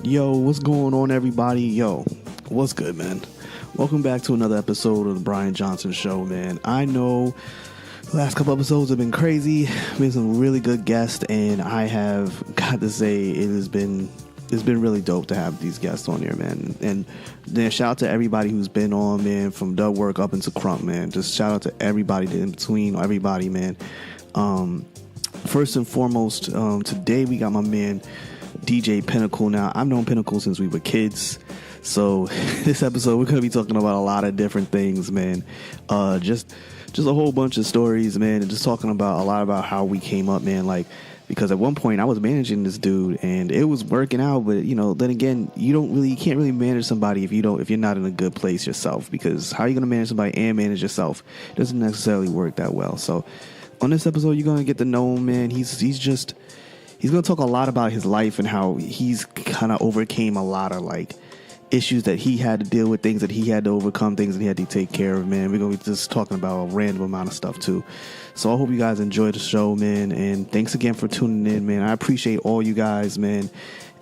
Yo, what's going on, everybody? Yo, what's good, man? Welcome back to another episode of the Brian Johnson Show, man. I know the last couple episodes have been crazy, been some really good guests, and I have got to say it's been really dope to have these guests on here, man. And then shout out to everybody who's been on, man, from Dub Work up into Crump, man. Just shout out to everybody in between, everybody, man. First and foremost, today we got my man DJ Pinnacle. Now, I've known Pinnacle since we were kids. So this episode, we're going to be talking about a lot of different things, man. Just a whole bunch of stories, man, and just talking about a lot about how we came up, man. Like, because at one point I was managing this dude and it was working out, but then again, you can't really manage somebody if you're not in a good place yourself, because how are you going to manage somebody and manage yourself? It doesn't necessarily work that well. So on this episode, you're going to get to know him, man. He's going to talk a lot about his life and how he's kind of overcame a lot of like issues that he had to deal with, things that he had to overcome, things that he had to take care of, man. We're going to be just talking about a random amount of stuff, too. So I hope you guys enjoy the show, man. And thanks again for tuning in, man. I appreciate all you guys, man.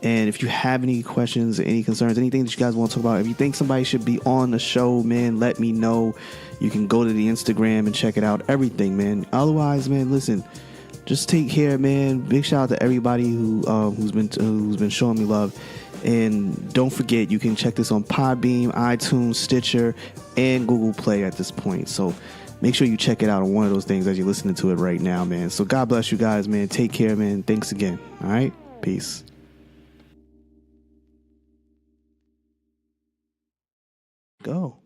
And if you have any questions, any concerns, anything that you guys want to talk about, if you think somebody should be on the show, man, let me know. You can go to the Instagram and check it out, everything, man. Otherwise, man, listen, just take care, man. Big shout out to everybody who's been showing me love. And don't forget, you can check this on Podbeam, iTunes, Stitcher, and Google Play at this point. So make sure you check it out on one of those things as you're listening to it right now, man. So God bless you guys, man. Take care, man. Thanks again. All right? Peace. Go.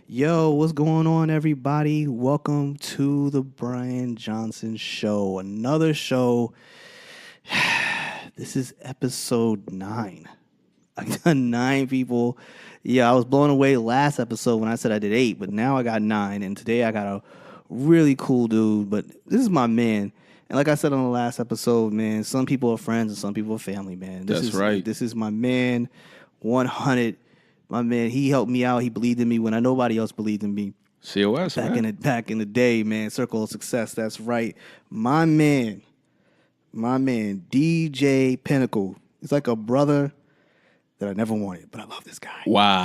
Yo, what's going on, everybody? Welcome to the Brian Johnson Show. Another show. This is episode 9. I got 9 people. Yeah, I was blown away last episode when I said I did 8, but now I got 9, and today I got a really cool dude, but this is my man. And like I said on the last episode, man, some people are friends and some people are family, man. That's right. This is my man, 100. My man, he helped me out. He believed in me when nobody else believed in me. COS, back in the day, man. Circle of Success, that's right. My man, DJ Pinnacle. He's like a brother that I never wanted, but I love this guy. Wow.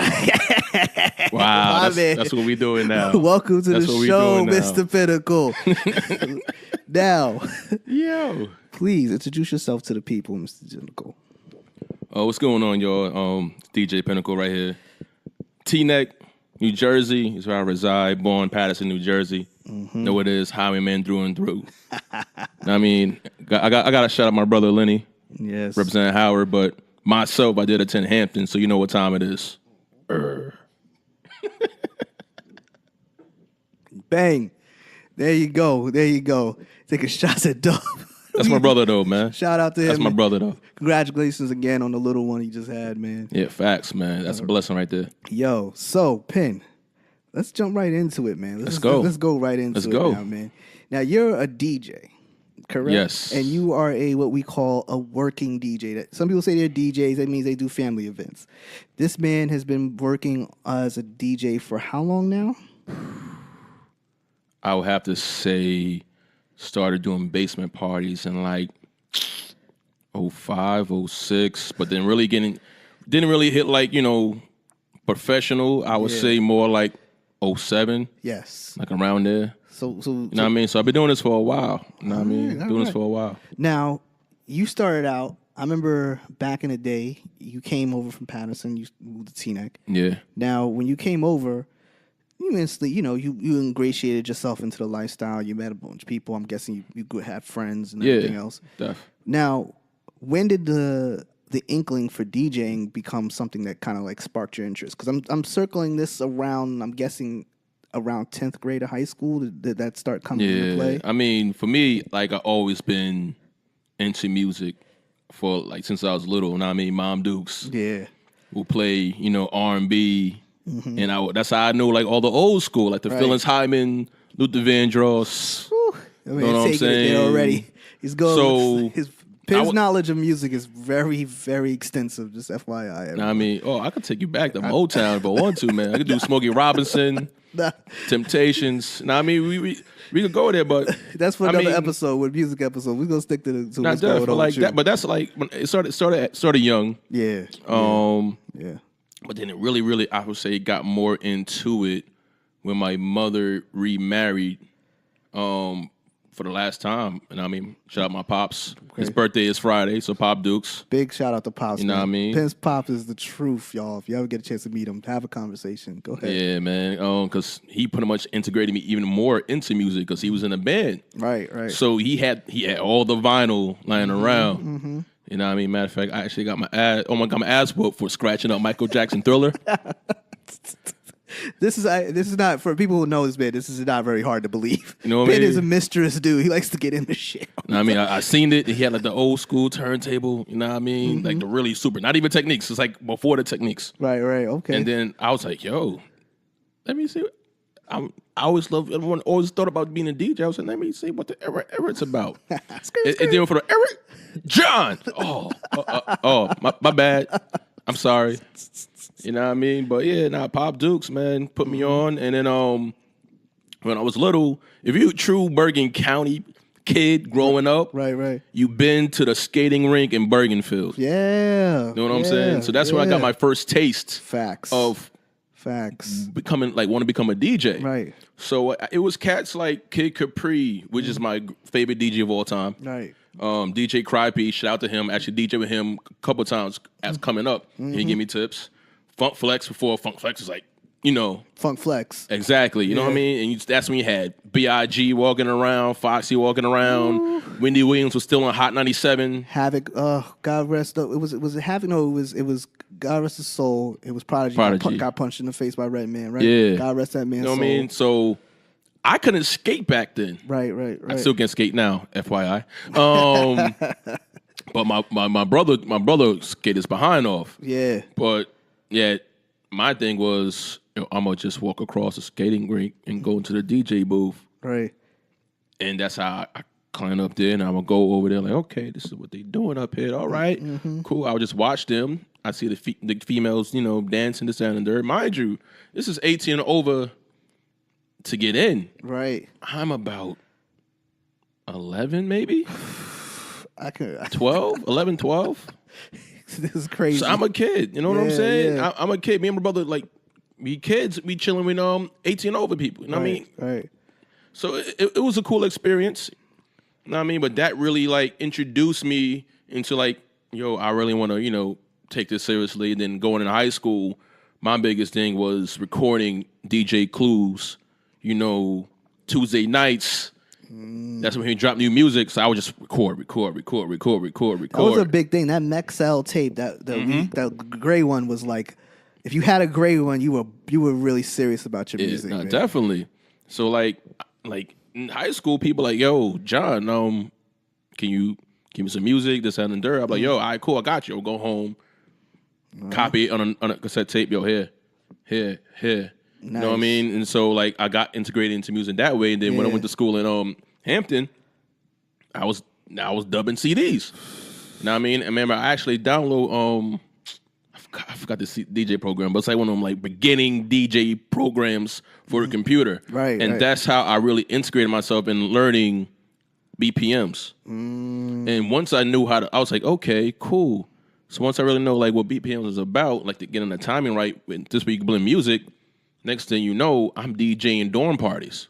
Wow. That's what we doing now. Welcome to the show, Mr. Pinnacle. Now, yo, please introduce yourself to the people, Mr. Pinnacle. Oh, what's going on, y'all? DJ Pinnacle right here. Teaneck, New Jersey is where I reside. Born Patterson, New Jersey. Mm-hmm. Know it is highwayman through and through. I mean, I got to shout out my brother Lenny. Yes. Representing Howard, but myself, I did attend Hampton, so you know what time it is. Bang. There you go. Taking shots at Dub. That's my brother, though, man. Shout out to him. That's my brother, though. Congratulations again on the little one he just had, man. Yeah, facts, man. That's a blessing right there. Yo, so, Pin, let's jump right into it, man. Let's go. Let's go right into it now, man. Now, you're a DJ, correct? Yes. And you are what we call a working DJ. Some people say they're DJs. That means they do family events. This man has been working as a DJ for how long now? I would have to say started doing basement parties in like 05, 06, but then really didn't really hit like, professional. I would say more like 07. Yes. Like around there. So you know what I mean? So I've been doing this for a while. You know what I mean? Doing this for a while. Now, you started out, I remember back in the day, you came over from Patterson, you moved to Teaneck. Yeah. Now, when you came over, you instantly, you ingratiated yourself into the lifestyle. You met a bunch of people. I'm guessing you could have friends and everything else. Yeah, Now, when did the inkling for DJing become something that kind of like sparked your interest? Because I'm circling this around, I'm guessing around 10th grade of high school. Did that start coming into play? I mean, for me, like, I've always been into music for, like, since I was little. You know what I mean? Mom Dukes. Yeah. Will play, R&B. Mm-hmm. And that's how I know, like, all the old school, like the Phyllis Hyman, Luther Vandross. I mean, you know what I'm saying? Already. He's going with his His knowledge of music is very, very extensive. Just FYI. I mean, I could take you back to Motown if I want to, man. I could do Smokey Robinson, Temptations. Now, I mean, we could go there, but that's for another episode, with music episode. We're gonna stick to what's going on like that. But that's like when it started young. Yeah. Yeah. But then it really, I would say, got more into it when my mother remarried. For the last time, and I mean, shout out my pops. Okay. His birthday is Friday, so Pop Dukes. Big shout out to Pops. You know what I mean? Pence Pop is the truth, y'all. If you ever get a chance to meet him, have a conversation. Go ahead. Yeah, man. Because he pretty much integrated me even more into music because he was in a band. Right. So he had all the vinyl lying around. Mm-hmm. You know what I mean? Matter of fact, I actually got my ass whooped for scratching up Michael Jackson Thriller. This is not, for people who know this band, this is not very hard to believe. You know what I mean? Ben is a mischievous dude. He likes to get into shit. You know what I mean? I seen it. He had like the old school turntable, you know what I mean? Mm-hmm. Like the really super, not even Techniques. It's like before the Techniques. Right, okay. And then I was like, yo, let me see. I always always thought about being a DJ. I was like, let me see what the era it's about. And then for the Eric John. My bad. I'm sorry. You know what I mean? But yeah, Pop Dukes, man, put me on. And then when I was little, if you're a true Bergen County kid growing up, right, you've been to the skating rink in Bergenfield. Yeah. You know what I'm saying? So that's where I got my first taste. Facts. Becoming, want to become a DJ. Right. So it was cats like Kid Capri, which is my favorite DJ of all time. Right. DJ Crypey, shout out to him. Actually, DJ with him a couple times as coming up. Mm-hmm. He gave me tips. Funk Flex before Funk Flex was like, Funk Flex. Exactly. You know what I mean? And that's when you had B.I.G. walking around, Foxy walking around. Ooh. Wendy Williams was still on Hot 97. Havoc. God rest. It was Havoc. No, it was God rest his soul. It was Prodigy. Got punched in the face by Redman. Right. Yeah. God rest that man's soul. You know what I mean? So I couldn't skate back then. Right. I still can't skate now, FYI. But my brother skaters behind off. Yeah. But yeah, my thing was, I'm gonna just walk across the skating rink and go into the DJ booth. Right. And that's how I climb up there, and I'm gonna go over there like, okay, this is what they doing up here. All right, cool. I'll just watch them. I see the females, dancing this and there. Mind you, this is 18 and over to get in. Right. I'm about 11, maybe. 11, 12. This is crazy. So I'm a kid. You know what I'm saying? Yeah. I'm a kid. Me and my brother, we kids, we chilling with 18 over people. You know what I mean? Right. So it was a cool experience. You know what I mean? But that really introduced me into I really want to, take this seriously. And then going into high school, my biggest thing was recording DJ Clues, Tuesday nights. That's when he dropped new music, so I would just record. That was a big thing. That Mexel tape, that gray one was like, if you had a gray one, you were really serious about your music. No, definitely. So like in high school, people like, yo, John, can you give me some music? This and there. I'm like, yo, all right, cool, I got you. I'll go home, copy it on a cassette tape. Yo, here. Nice. You know what I mean? And so I got integrated into music that way. And then when I went to school in Hampton, I was dubbing CDs. You know what I mean? I remember I actually download I forgot the DJ program, but it's like one of them beginning DJ programs for a computer. Right. And that's how I really integrated myself in learning BPMs. And once I knew I was like, okay, cool. So once I really know what BPMs is about, to getting the timing right, this way you can blend music. Next thing you know, I'm DJing dorm parties.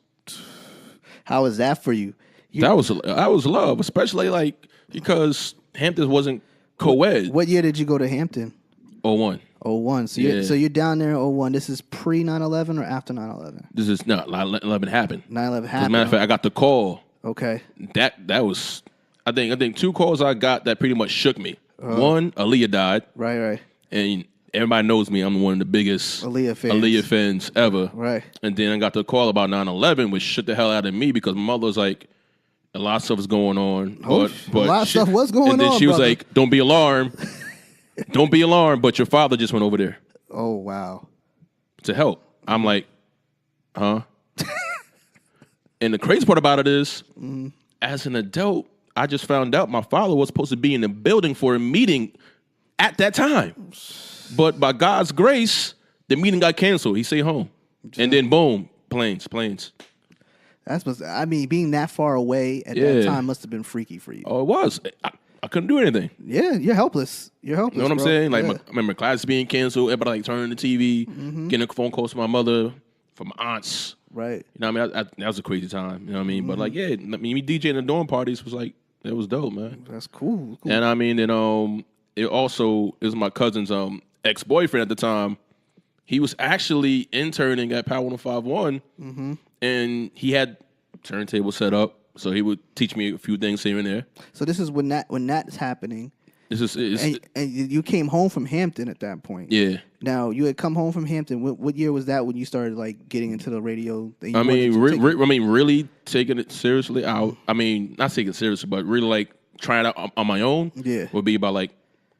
How was that for you? That was love, especially because Hampton wasn't co-ed. What year did you go to Hampton? 01. 01. So you're down there in 01. This is pre 9/11 or after 9/11? This is 9/11 happened. 9/11 happened. As a matter of fact, I got the call. Okay. That was I think 2 calls I got that pretty much shook me. One, Aaliyah died. Right. And everybody knows me. I'm one of the biggest Aaliyah fans ever. Right. And then I got the call about 9/11, which shook the hell out of me because my mother was like, a lot of stuff was going on. But a lot of stuff was going on. And then she was brother. like, don't be alarmed. Don't be alarmed, but your father just went over there. Oh, wow. To help. I'm like, huh? And the crazy part about it is, as an adult, I just found out my father was supposed to be in the building for a meeting at that time. But by God's grace, the meeting got canceled. He stayed home. And then boom, planes. I mean, being that far away at that time must have been freaky for you. Oh, it was. I couldn't do anything. Yeah, you're helpless. You know what I'm saying? Like, I remember class being canceled. Everybody like turning the TV, getting phone calls from my mother, from my aunts. Right. You know what I mean? That was a crazy time. You know what I mean? But like, yeah, me DJing the dorm parties was like, it was dope, man. That's cool. And I mean, it was my cousin's ex-boyfriend at the time. He was actually interning at Power 105.1, and he had turntable set up, so he would teach me a few things here and there. So this is when that's happening. And you came home from Hampton at that point. Yeah. Now you had come home from Hampton. What year was that when you started like getting into the radio? Really taking it seriously. I mean, not taking it seriously, but really like trying it out on my own. Yeah. Would be about like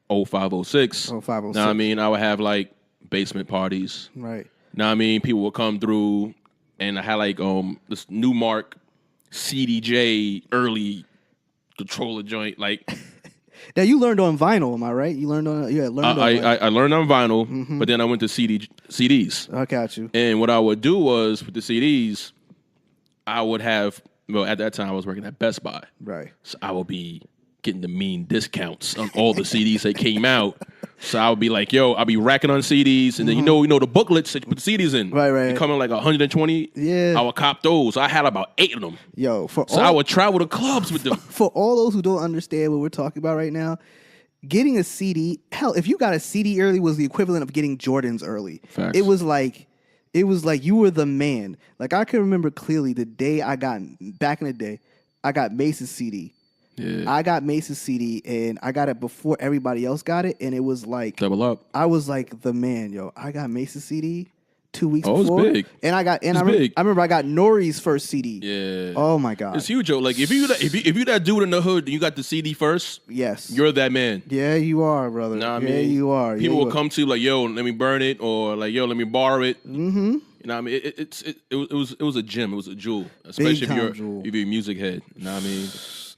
0506. 0506. Now I mean, I would have like basement parties. Right. Now I mean, people would come through, and I had like this Newmark CDJ early controller joint like. Now you learned on vinyl, am I right? You learned on vinyl. I learned on vinyl, but then I went to CDs. I got you. And what I would do was with the CDs, I would have at that time I was working at Best Buy. Right. So I would be getting the mean discounts on all the CDs that came out. So I would be like, yo, I'll be racking on CDs, and then you know the booklets that you put the CDs in. Right. They come in like 120. Yeah. I would cop those. So I had about 8 of them. Yo, I would travel to clubs with them. For all those who don't understand what we're talking about right now, getting a CD, hell, if you got a CD early was the equivalent of getting Jordans early. Facts. It was like you were the man. Like I can remember clearly the day back in the day, I got Mace's CD. Yeah. I got Mace's CD, and I got it before everybody else got it, and it was like Double up. I was like the man, yo. I got Mace's CD 2 weeks before. Oh, it's big. And I remember I got Nori's first CD. Yeah. Oh my God. It's huge, Joe. Like if you that dude in the hood and you got the CD first, yes, you're that man. Yeah, you are, brother. Know what I yeah, mean? you are. People will will come to you like, yo, let me burn it, or like, yo, let me borrow it. Mm-hmm. You know what I mean? It was a gem. It was a jewel, especially if you're a music head. You know what I mean?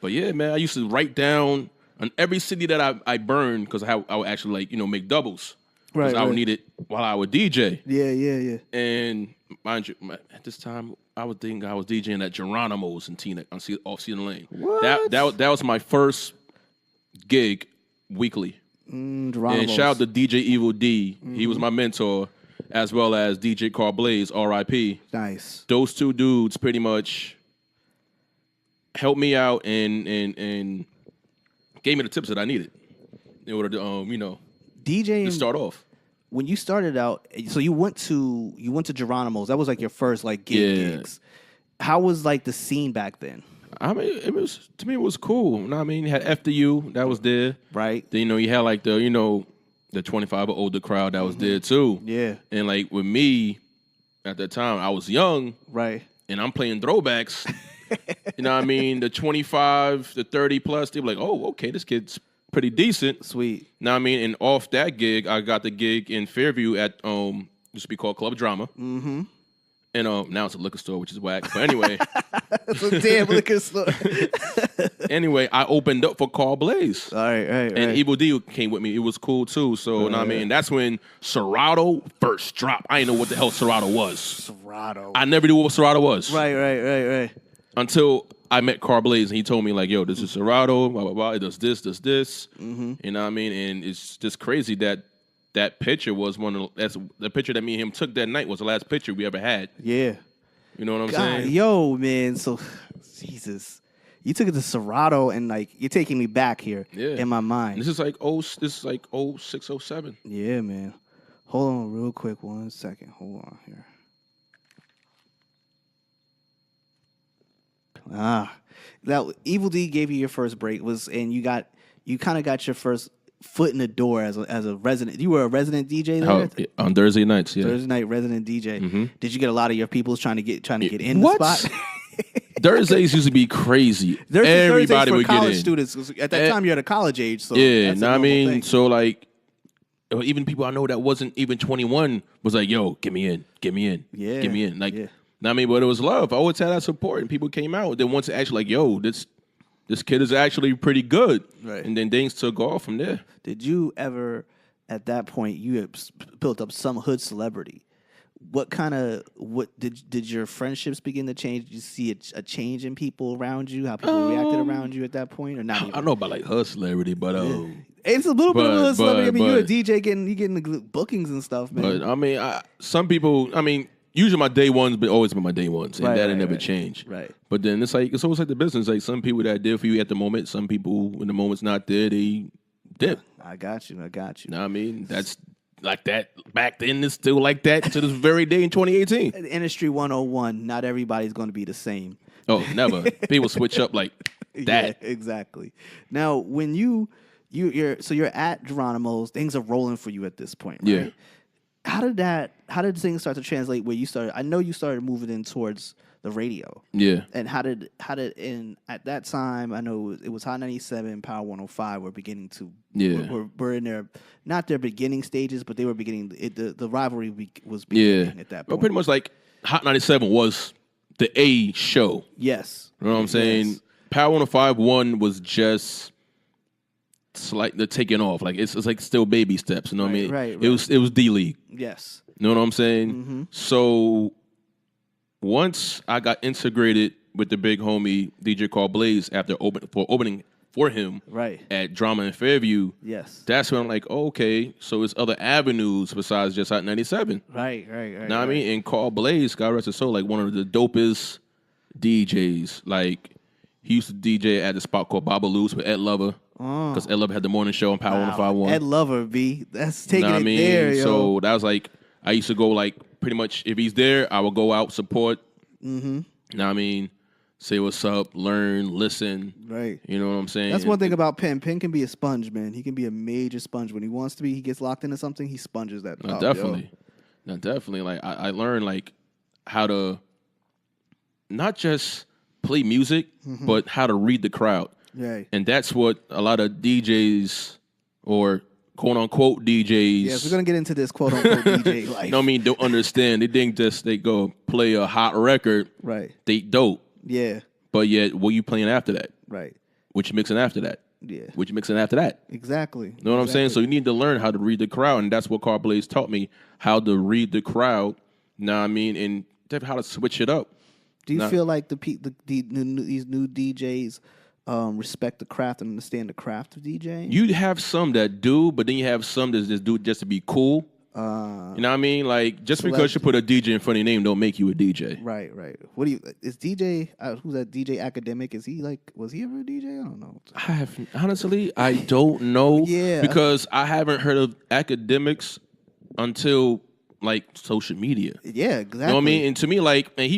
But yeah, man, I used to write down on every CD that I burned because I would actually make doubles. Right. I would need it while I would DJ. Yeah. And mind you, at this time, I would think I was DJing at Geronimo's in Teaneck off Cedar Lane. What? That was my first gig weekly. Geronimo's. And shout out to DJ Evil D. Mm-hmm. He was my mentor, as well as DJ Carl Blaze, R.I.P. Nice. Those two dudes pretty much helped me out and gave me the tips that I needed in order to DJ to start off. When you started out, so you went to Geronimo's. That was like your first gigs. How was like the scene back then? I mean, it was cool. You know what I mean? You had FDU that was there, right? Then you had like the 25 or older crowd that was there too. Yeah. And like with me at that time, I was young, right? And I'm playing throwbacks. You know what I mean? The 25, the 30 plus, they were like, oh, okay, this kid's pretty decent. Sweet. You know what I mean? And off that gig, I got the gig in Fairview at used to be called Club Drama. Mm-hmm. And now it's a liquor store, which is whack. But anyway. It's a damn liquor store. Anyway, I opened up for Carl Blaze. All right. And Evil D came with me. It was cool too. So, you know what I mean? That's when Serato first dropped. I didn't know what the hell Serato was. Serato. I never knew what Serato was. Right. Until I met Carl Blaze and he told me like, yo, this is Serato, blah, blah, blah. It does this. Mm-hmm. You know what I mean? And it's just crazy that picture was the picture that me and him took that night was the last picture we ever had. Yeah. You know what I'm saying? Yo, man. So, Jesus. You took it to Serato and you're taking me back here in my mind. This is like 06, 07. Yeah, man. Hold on real quick 1 second. Hold on here. That Evil D gave you your first break and you kind of got your first foot in the door as a resident. You were a resident DJ there on Thursday nights. Yeah, Thursday night resident DJ. Mm-hmm. Did you get a lot of your people trying to get in the spot? Thursdays used to be crazy. Everybody would get in. Students at that time you're at a college age, so yeah. That's I mean, thing. So even people I know that wasn't even 21 was like, "Yo, get me in, yeah, get me in." yeah. I mean, but it was love. I always had that support, and people came out. Then once it actually yo, this this kid is actually pretty good. Right. And then things took off from there. Did you ever, at that point, you had built up some hood celebrity? What did your friendships begin to change? Did you see a change in people around you? How people reacted around you at that point, or not? I don't know about like her celebrity, but it's a little bit of a celebrity. I mean, you're a but- DJ getting the bookings and stuff, man. But I mean, some people. I mean, usually my day ones, but always been my day ones, and that never changed. Right. But then it's always like the business. Like some people that did for you at the moment, some people when the moment's not there, they dip. I got you. Know what I mean? That's like that back then. It's still like that to this very day in 2018. Industry 101. Not everybody's going to be the same. Oh, never. People switch up like that. Yeah, exactly. Now, when you're at Geronimo's, things are rolling for you at this point, right? Yeah. How did things start to translate where you started? I know you started moving in towards the radio. Yeah. And how did at that time, I know it was Hot 97, Power 105 were beginning to were in their, not their beginning stages, but they were beginning, the rivalry was beginning at that point. Well, pretty much like Hot 97 was the A show. Yes. You know what I'm saying? Yes. Power 105 1 was just like the taking off. Like it's like still baby steps. You know what I mean? Right. It was D League. Yes. You know what I'm saying? Mm-hmm. So once I got integrated with the big homie DJ Carl Blaze after opening for him at Drama in Fairview, yes, that's when I'm like, okay, so it's other avenues besides just Hot 97. Right. Know what I mean? And Carl Blaze, God rest his soul, like one of the dopest DJs. Like he used to DJ at a spot called Babalu's with Ed Lover. Because Ed Lover had the morning show on Power 105.1. Ed Lover, B. That's taking know it I mean? there, yo. So that was like, I used to go like pretty much, if he's there, I would go out, support. Mm-hmm. Know what I mean? Say what's up, learn, listen. Right. You know what I'm saying? That's one thing about Penn. Penn can be a sponge, man. He can be a major sponge. When he wants to be, he gets locked into something, he sponges that. No, definitely. Yo. No, definitely. Like I learned like how to not just play music, but how to read the crowd. Right. And that's what a lot of DJs or quote unquote DJs. Yes, we're gonna get into this quote unquote DJ life. No, I mean don't understand. They think just they go play a hot record. Right. They dope. Yeah. But yet, what you playing after that? Right. What you mixing after that? Yeah. What you mixing after that? Exactly. You know what I'm saying? So you need to learn how to read the crowd, and that's what Carl Blaze taught me, how to read the crowd. Know what I mean? And how to switch it up. Do you feel like these new DJs respect the craft and understand the craft of DJing? You have some that do, but then you have some that just do it just to be cool. You know what I mean? Like, just because you put a DJ in front of your name don't make you a DJ. Right. What do you, is DJ, who's that DJ Academic? Is he like, was he ever a DJ? I don't know. I don't know. Yeah. Because I haven't heard of academics until like social media. Yeah, exactly. You know what I mean? And to me, like, and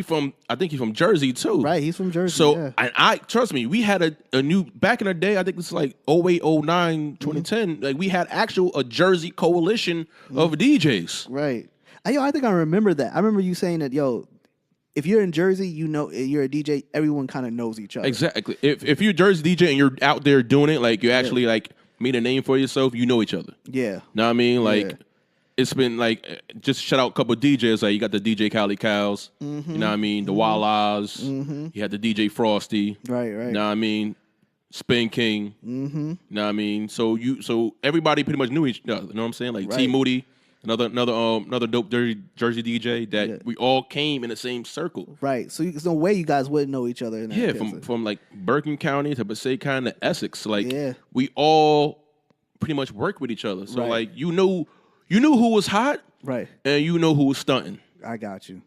I think he's from Jersey too. Right, he's from Jersey. So, yeah. and I trust me, we had a new, back in the day, I think it's like 08, 09, 2010, like we had a Jersey coalition of DJs. Right. I think I remember that. I remember you saying that, yo, if you're in Jersey, you know you're a DJ, everyone kind of knows each other. Exactly. If you're a Jersey DJ and you're out there doing it, like you actually like made a name for yourself, you know each other. Yeah. Know what I mean? Like, Yeah. it's been like, just shout out a couple of DJs. Like, you got the DJ Cali Cows, you know what I mean? The Wallas, you had the DJ Frosty. Right. You know what I mean? Spin King. You know what I mean? So everybody pretty much knew each other. You know what I'm saying? Like T Moody, another dope Jersey DJ that we all came in the same circle. Right. So there's no way you guys wouldn't know each other. In that From like Bergen County to Passaic County to Essex. Like we all pretty much work with each other. So like you knew who was hot, right? And you know who was stunting. I got you.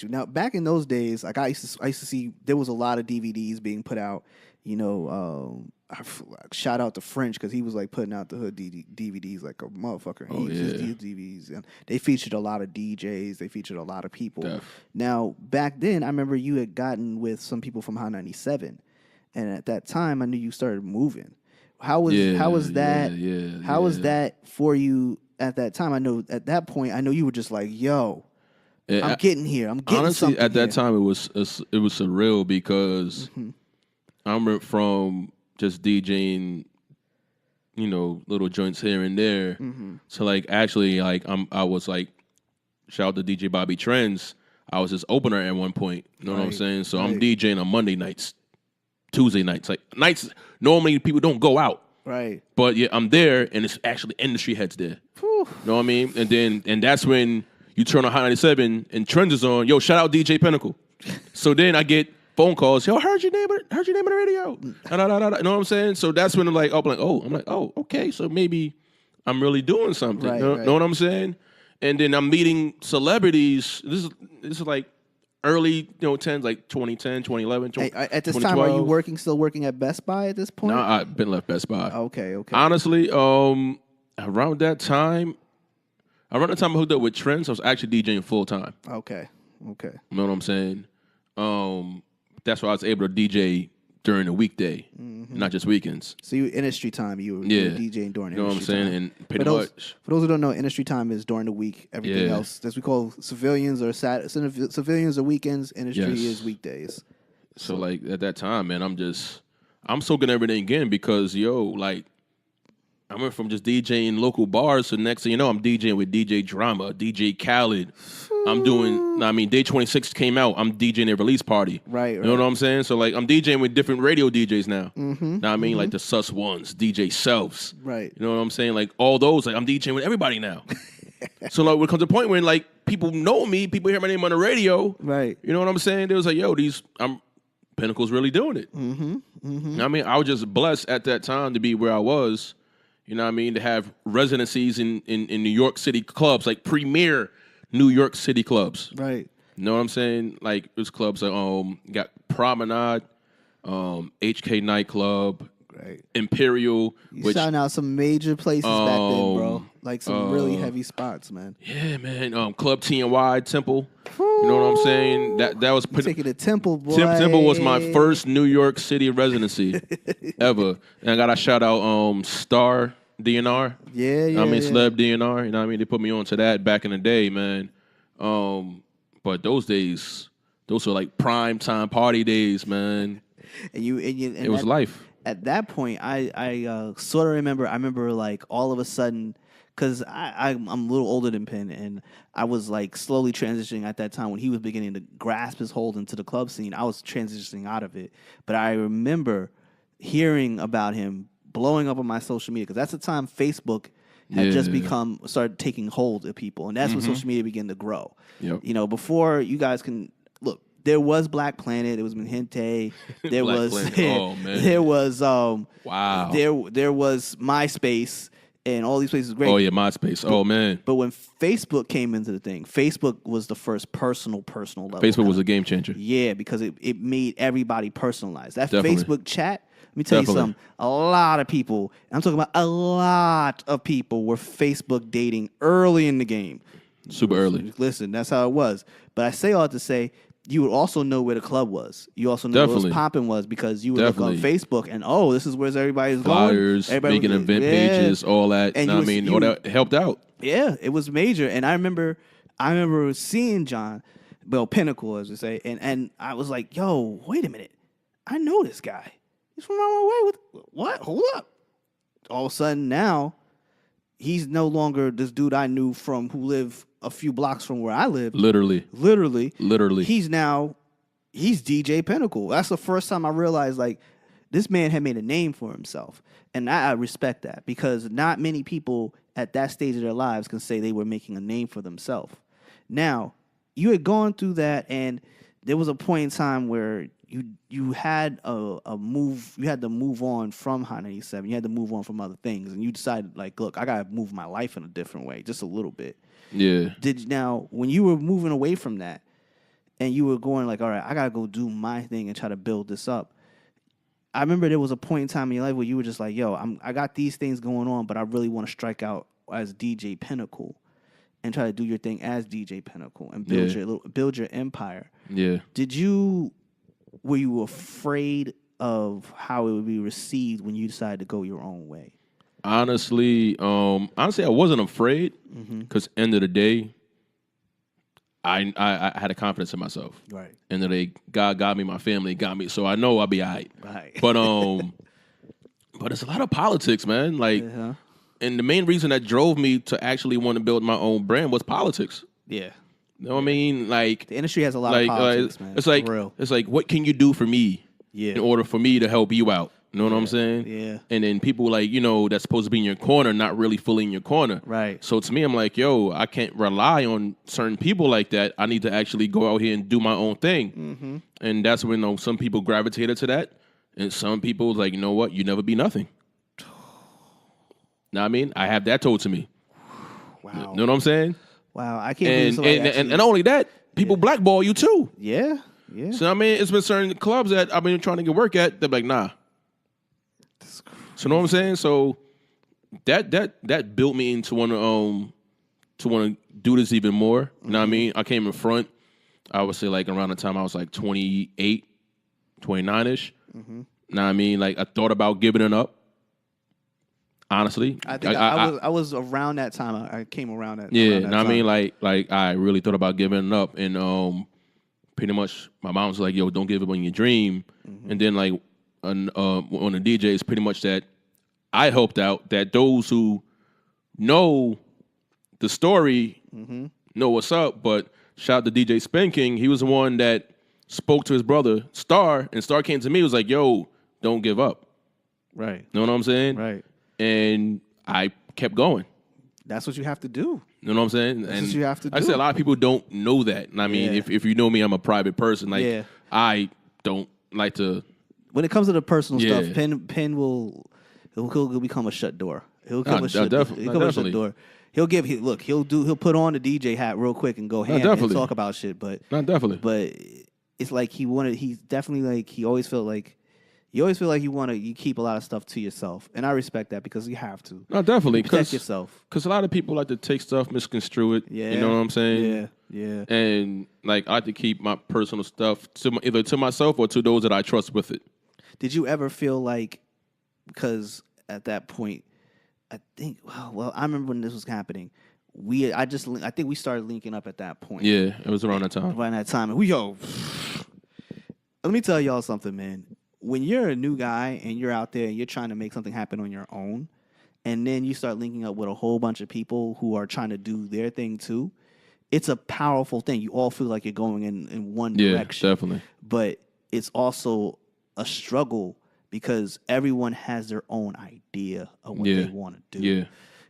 Now, back in those days, like I used to see there was a lot of DVDs being put out. You know, shout out to French because he was like putting out the hood DVDs like a motherfucker. These DVDs, and they featured a lot of DJs. They featured a lot of people. Now, back then, I remember you had gotten with some people from Hot 97, and at that time, I knew you started moving. How was that for you at that time? I know at that point, you were just like, "Yo, I'm getting here. I'm getting honestly, something." At that time, it was surreal because I remember from just DJing, you know, little joints here and there. So like actually, like I was like, shout out to DJ Bobby Trends. I was his opener at one point. You know what I'm saying? So I'm DJing on Monday nights. Tuesday nights. Like nights normally people don't go out. Right. But yeah, I'm there and it's actually industry heads there. Whew. You know what I mean? And that's when you turn on Hot 97 and Trends is on. Yo, shout out DJ Pinnacle. So then I get phone calls. Yo, heard your name on the radio. You know what I'm saying? So that's when I'm like, oh, okay. So maybe I'm really doing something. Right, Know what I'm saying? And then I'm meeting celebrities. This is like early, 10s, like 2010, 2011, At this 2012. time, are you still working at Best Buy at this point? No, I've been left Best Buy. Okay. Honestly, around the time I hooked up with Trends, I was actually DJing full time. Okay. You know what I'm saying? That's why I was able to DJ during the weekday, not just weekends. So you industry time, you were DJing during industry time. You know what I'm saying? And pretty much. For those who don't know, industry time is during the week. Everything else, as we call civilians or weekends, industry is weekdays. So like at that time, man, I'm soaking everything in because I went from just DJing local bars to next thing you know, I'm DJing with DJ Drama, DJ Khaled. I'm doing, Day 26 came out. I'm DJing their release party. Right. You know what I'm saying? So, I'm DJing with different radio DJs now. Mm-hmm. Like the Sus Ones, DJ Selfs. Right. You know what I'm saying? All those, I'm DJing with everybody now. So, when it comes to a point when, people know me, people hear my name on the radio. Right. You know what I'm saying? They was like, yo, Pinnacle's really doing it. Mm-hmm. Mm-hmm. I was just blessed at that time to be where I was. You know what I mean? To have residencies in New York City clubs, like premier New York City clubs. Right. You know what I'm saying? Like, there's clubs that got Promenade, HK Nightclub, right. Imperial. You shouting out some major places back then, bro. Like some really heavy spots, man. Yeah, man. Club TNY, Temple. You know what I'm saying? That was taking the Temple, boy. Temple was my first New York City residency ever. And I got a shout out Star DNR. Yeah. Celeb DNR. You know what I mean? They put me on to that back in the day, man. But those days, those were like prime time party days, man. And it was life. At that point, I sort of remember. I remember like all of a sudden, because I'm a little older than Penn, and I was like slowly transitioning at that time when he was beginning to grasp his hold into the club scene. I was transitioning out of it, but I remember hearing about him blowing up on my social media because that's the time Facebook had just started taking hold of people, and that's when social media began to grow. Yep. Before you guys can look. There was Black Planet. It was Mahente. There was there was wow. There was MySpace and all these places. Great. Oh yeah, MySpace. Oh man. But when Facebook came into the thing, Facebook was the first personal level. Facebook was a game changer. Yeah, because it made everybody personalized. That Definitely. Facebook chat. Let me tell you something. A lot of people. I'm talking about a lot of people were Facebook dating early in the game. Super early. Listen, that's how it was. But I say all that to say. You would also know where the club was. You also know where popping was because you would look on Facebook and this is where everybody's Flyers, going. Making event pages, all that. And all that helped out. Yeah, it was major. And I remember seeing John, Pinnacle, as we say, and I was like, yo, wait a minute. I know this guy. He's from my way. What? Hold up. All of a sudden now, he's no longer this dude I knew from who lived a few blocks from where I live. Literally. He's DJ Pinnacle. That's the first time I realized, like, this man had made a name for himself. And I respect that because not many people at that stage of their lives can say they were making a name for themselves. Now, you had gone through that, and there was a point in time where you had a move. You had to move on from Hot 97. You had to move on from other things, and you decided, like, look, I gotta move my life in a different way, just a little bit. Yeah. Now, when you were moving away from that, and you were going like, all right, I gotta go do my thing and try to build this up. I remember there was a point in time in your life where you were just like, yo, I got these things going on, but I really want to strike out as DJ Pinnacle and try to do your thing as DJ Pinnacle and build your empire. Yeah. Were you afraid of how it would be received when you decided to go your own way? Honestly, I wasn't afraid because end of the day, I had a confidence in myself. Right. End of the day, God got me, my family got me, so I know I'll be all right. Right. But it's a lot of politics, man. Like, and the main reason that drove me to actually want to build my own brand was politics. Yeah. You know what I mean? Like, the industry has a lot of politics, man. It's like, what can you do for me? Yeah. in order for me to help you out. You know what I'm saying? Yeah. And then people like, that's supposed to be in your corner, not really fully in your corner. Right. So to me, I'm like, yo, I can't rely on certain people like that. I need to actually go out here and do my own thing. Mm-hmm. And that's when some people gravitated to that. And some people was like, you know what? You never be nothing. Know what I mean? I have that told to me. Wow. You know what I'm saying? Wow. I can't believe and not only that, people blackball you too. Yeah. Yeah. So I mean, it's been certain clubs that I've been trying to get work at. They're like, nah. So you know what I'm saying? So that built me into want to do this even more. You know what I mean? I came in front. I would say like around the time I was like 28, 29-ish. Mm-hmm. Know what I mean? Like I thought about giving it up. Honestly, I think I was around that time. I came around that. Yeah, around that time. I mean, like I really thought about giving it up, and pretty much my mom was like, "Yo, don't give up on your dream." Mm-hmm. And then like on the DJs, pretty much that I helped out. That those who know the story know what's up. But shout out to DJ Spin King. He was the one that spoke to his brother Star, and Star came to me. Was like, "Yo, don't give up." Right. Know what I'm saying? Right. And I kept going. That's what you have to do. You know what I'm saying? That's what you have to do. I said a lot of people don't know that. And I mean, if you know me, I'm a private person. Like I don't like to. When it comes to the personal stuff, Penn will he'll become a shut door. He'll become a shut door. He'll put on the DJ hat real quick and go ham and talk about shit. But it's like he's definitely like he always felt like. You always feel like you keep a lot of stuff to yourself, and I respect that because you have to. No, definitely protect yourself. Because a lot of people like to take stuff, misconstrue it. Yeah, you know what I'm saying? Yeah. And like I like to keep my personal stuff either to myself or to those that I trust with it. Did you ever feel like, because at that point, I think, well, I remember when this was happening. I think we started linking up at that point. Yeah, it was around that time. Around that time, and let me tell y'all something, man. When you're a new guy and you're out there and you're trying to make something happen on your own, and then you start linking up with a whole bunch of people who are trying to do their thing too, it's a powerful thing. You all feel like you're going in one direction. Yeah, definitely. But it's also a struggle because everyone has their own idea of what they want to do. Yeah.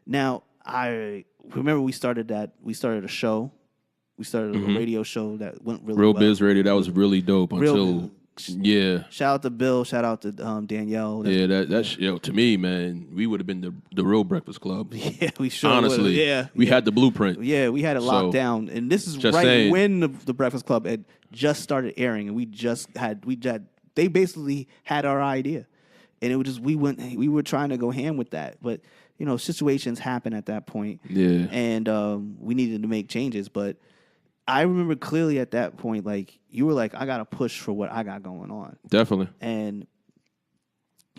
Now, I remember we started a show. We started a radio show that went really well. Real Biz Radio, that was really dope until... Yeah. Shout out to Bill. Shout out to Danielle. That's to me, man, we would have been the real Breakfast Club. Yeah, we sure honestly. We had the blueprint. Yeah, we had it locked down, and this is when the Breakfast Club had just started airing, and they basically had our idea, and it was just we were trying to go ham with that, but situations happen at that point. Yeah, and we needed to make changes, but. I remember clearly at that point, like, you were like, I got to push for what I got going on. Definitely. And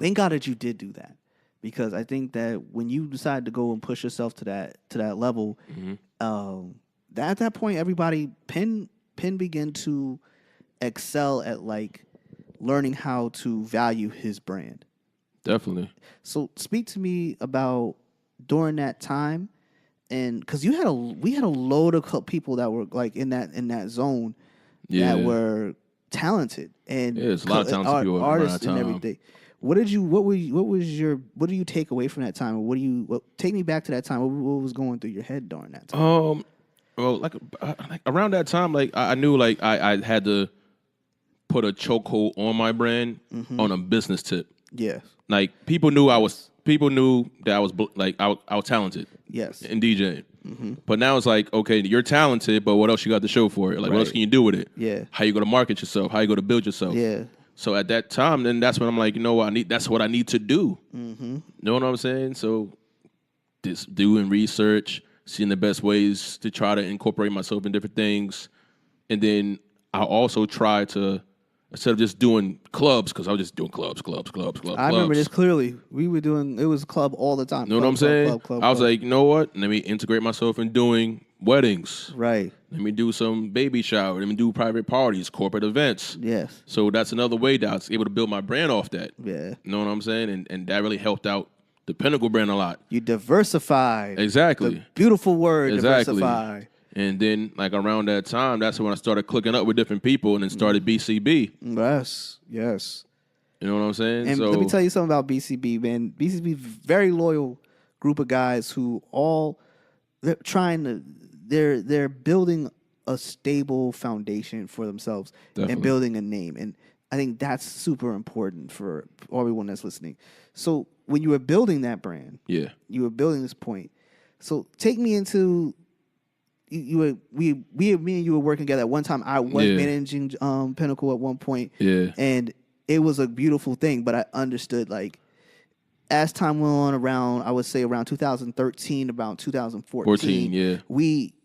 thank God that you did do that. Because I think that when you decide to go and push yourself to that level, at that point, Penn began to excel at, like, learning how to value his brand. Definitely. So speak to me about during that time. And because we had a load of people that were like in that zone that were talented and there's a lot of talented people artists and everything. What do you take away from that time? Or take me back to that time? What was going through your head during that time? Well, like around that time, like I knew like I had to put a chokehold on my brand on a business tip. Yes. Like people knew that I was like I was talented. Yes. In DJing. Mm-hmm. But now it's like, okay, you're talented, but what else you got to show for it? Like, what else can you do with it? Yeah. How you going to market yourself? How you going to build yourself? Yeah. So at that time, then that's when I'm like, that's what I need to do. Mm-hmm. You know what I'm saying? So just doing research, seeing the best ways to try to incorporate myself in different things. And then I also try to, instead of just doing clubs, because I was just doing clubs. I remember this clearly. It was club all the time. You know what I'm saying? I was like, you know what? Let me integrate myself in doing weddings. Right. Let me do some baby shower. Let me do private parties, corporate events. Yes. So that's another way that I was able to build my brand off that. Yeah. You know what I'm saying? And that really helped out the Pinnacle brand a lot. You diversified. Exactly. The beautiful word, diversify. And then, like, around that time, that's when I started clicking up with different people and then started BCB. Yes. You know what I'm saying? And let me tell you something about BCB, man. BCB, very loyal group of guys who they're building a stable foundation for themselves and building a name. And I think that's super important for everyone that's listening. So when you were building that brand, you were building this point. So take me into me and you were working together at one time. I was managing Pinnacle at one point, and it was a beautiful thing. But I understood, like, as time went on, around, I would say around 2013, about 2014,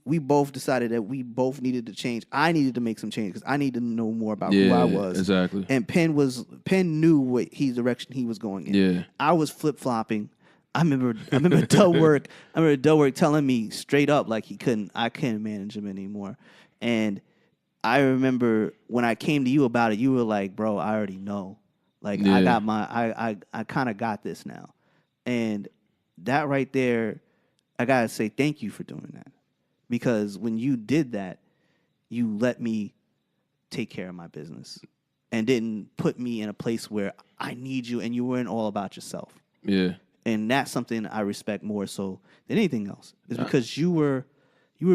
we both decided that we both needed to change. I needed to make some change because I needed to know more about who I was. Exactly. And Penn knew what direction he was going in. Yeah. I was flip-flopping. I remember Delwork telling me straight up, like, I couldn't manage him anymore. And I remember when I came to you about it, you were like, bro, I already know. Like, I kind of got this now. And that right there, I got to say thank you for doing that. Because when you did that, you let me take care of my business and didn't put me in a place where I need you and you weren't all about yourself. Yeah. And that's something I respect more so than anything else. It's because you were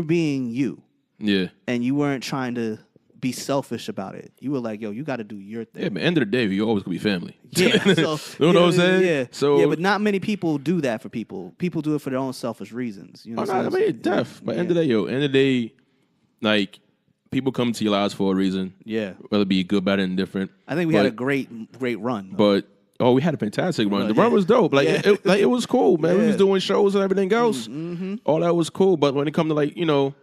being you. Yeah. And you weren't trying to be selfish about it. You were like, yo, you got to do your thing. Yeah, but at the end of the day, you always going to be family. Yeah. So, you know what I'm saying? Yeah. So, but not many people do that for people. People do it for their own selfish reasons. You know what I'm saying? I mean, deaf. But end of the day, like, people come to your lives for a reason. Yeah. Whether it be good, bad, and indifferent. I think we had a great run. But we had a fantastic run. The run was dope. Like, it was cool, man. We was doing shows and everything else. Mm-hmm. All that was cool. But when it comes to, like, you know,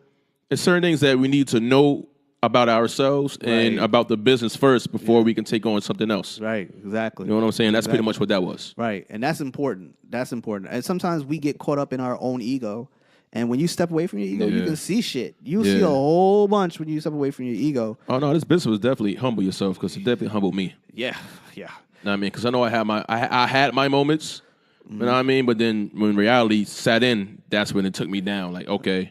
it's certain things that we need to know about ourselves and about the business first before we can take on something else. Right, exactly. You know what I'm saying? That's pretty much what that was. Right, and that's important. That's important. And sometimes we get caught up in our own ego. And when you step away from your ego, you can see shit. You see a whole bunch when you step away from your ego. Oh, no, this business was definitely humble yourself because it definitely humbled me. Yeah. You know what I mean? Because I know I had my moments, you know what I mean? But then when reality sat in, that's when it took me down. Like, okay,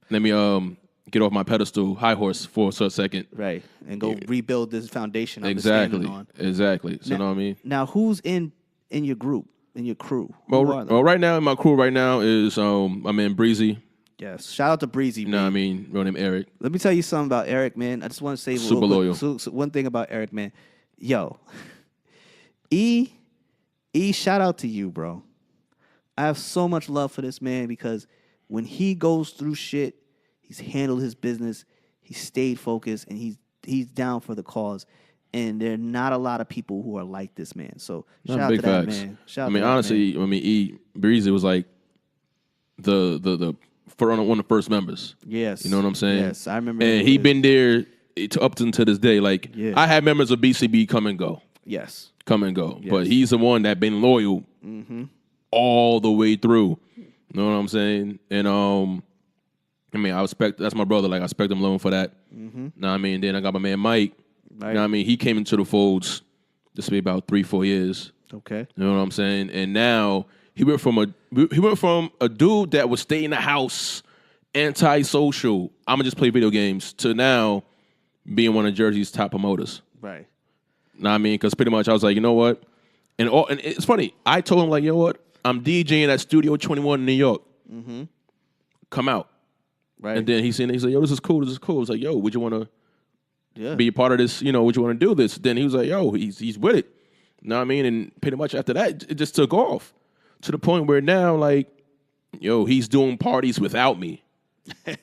let me get off my pedestal, high horse for a second. Right. And go rebuild this foundation I'm standing on. Exactly. So, you know what I mean? Now, who's in your group, in your crew? Well, right now, in my crew right now is my man Breezy. Yes. Shout out to Breezy. You know what I mean? Real name Eric. Let me tell you something about Eric, man. I just want to say super loyal. So one thing about Eric, man. Yo, shout out to you, bro. I have so much love for this man because when he goes through shit, he's handled his business, he stayed focused, and he's down for the cause. And there are not a lot of people who are like this man. So shout out to that man. Honestly, Breezy was like the one of the first members. Yes. You know what I'm saying? Yes, I remember. And he been there up to this day. Like, I had members of BCB come and go. Yes. Come and go. Yes. But he's the one that been loyal all the way through. You know what I'm saying? And I mean, that's my brother. Like, I respect him alone for that. Know what I mean? Then I got my man Mike. Right. You know what I mean? He came into the folds just be about 3-4 years. Okay. You know what I'm saying? And now he went from a dude that would stay in the house, anti-social, I'm gonna just play video games, to now being one of Jersey's top promoters. Right. Know what I mean? Because pretty much I was like, you know what? And it's funny. I told him, like, you know what? I'm DJing at Studio 21 in New York. Come out. Right. And then he's like, yo, this is cool. It's like, yo, would you want to be a part of this? You know, would you want to do this? Then he was like, yo, he's with it. You know what I mean? And pretty much after that, it just took off to the point where now, like, yo, he's doing parties without me. You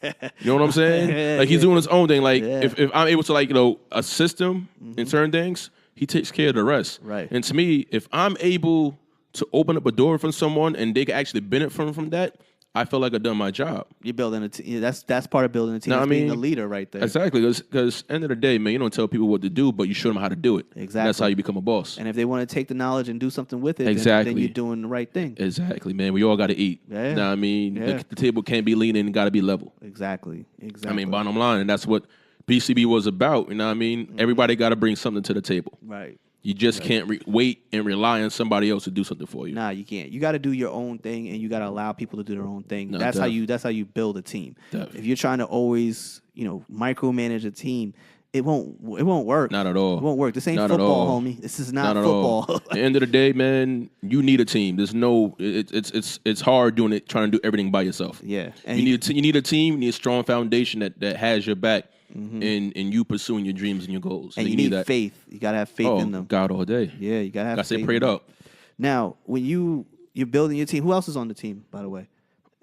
know what I'm saying? Like, he's doing his own thing. Like, if I'm able to, like, you know, assist him in certain things, he takes care of the rest. Right. And to me, if I'm able to open up a door for someone and they can actually benefit from that, I feel like I've done my job. You're building a team. That's part of building a team. Being a leader right there. Exactly. Because end of the day, man, you don't tell people what to do, but you show them how to do it. Exactly. And that's how you become a boss. And if they want to take the knowledge and do something with it, then you're doing the right thing. Exactly, man. We all got to eat. Yeah. You know what I mean? Yeah. The table can't be leaning and got to be level. Exactly. I mean, bottom line, and that's what BCB was about. You know what I mean? Everybody got to bring something to the table. Right. You just can't wait and rely on somebody else to do something for you. Nah, you can't. You got to do your own thing, and you got to allow people to do their own thing. That's how you build a team. If you're trying to always, you know, micromanage a team, it won't work. Not at all. It won't work. This ain't Not at football, all. homie. This is not Not at football. all. At the end of the day, man, you need a team. There's no. It's hard doing it, trying to do everything by yourself. Yeah, and you need a team. You need a strong foundation that has your back in you pursuing your dreams and your goals. And so you need that faith. You gotta have faith in them. God all day. Yeah, you gotta have. Gotta faith stay prayed up. Now, when you're building your team, who else is on the team? By the way,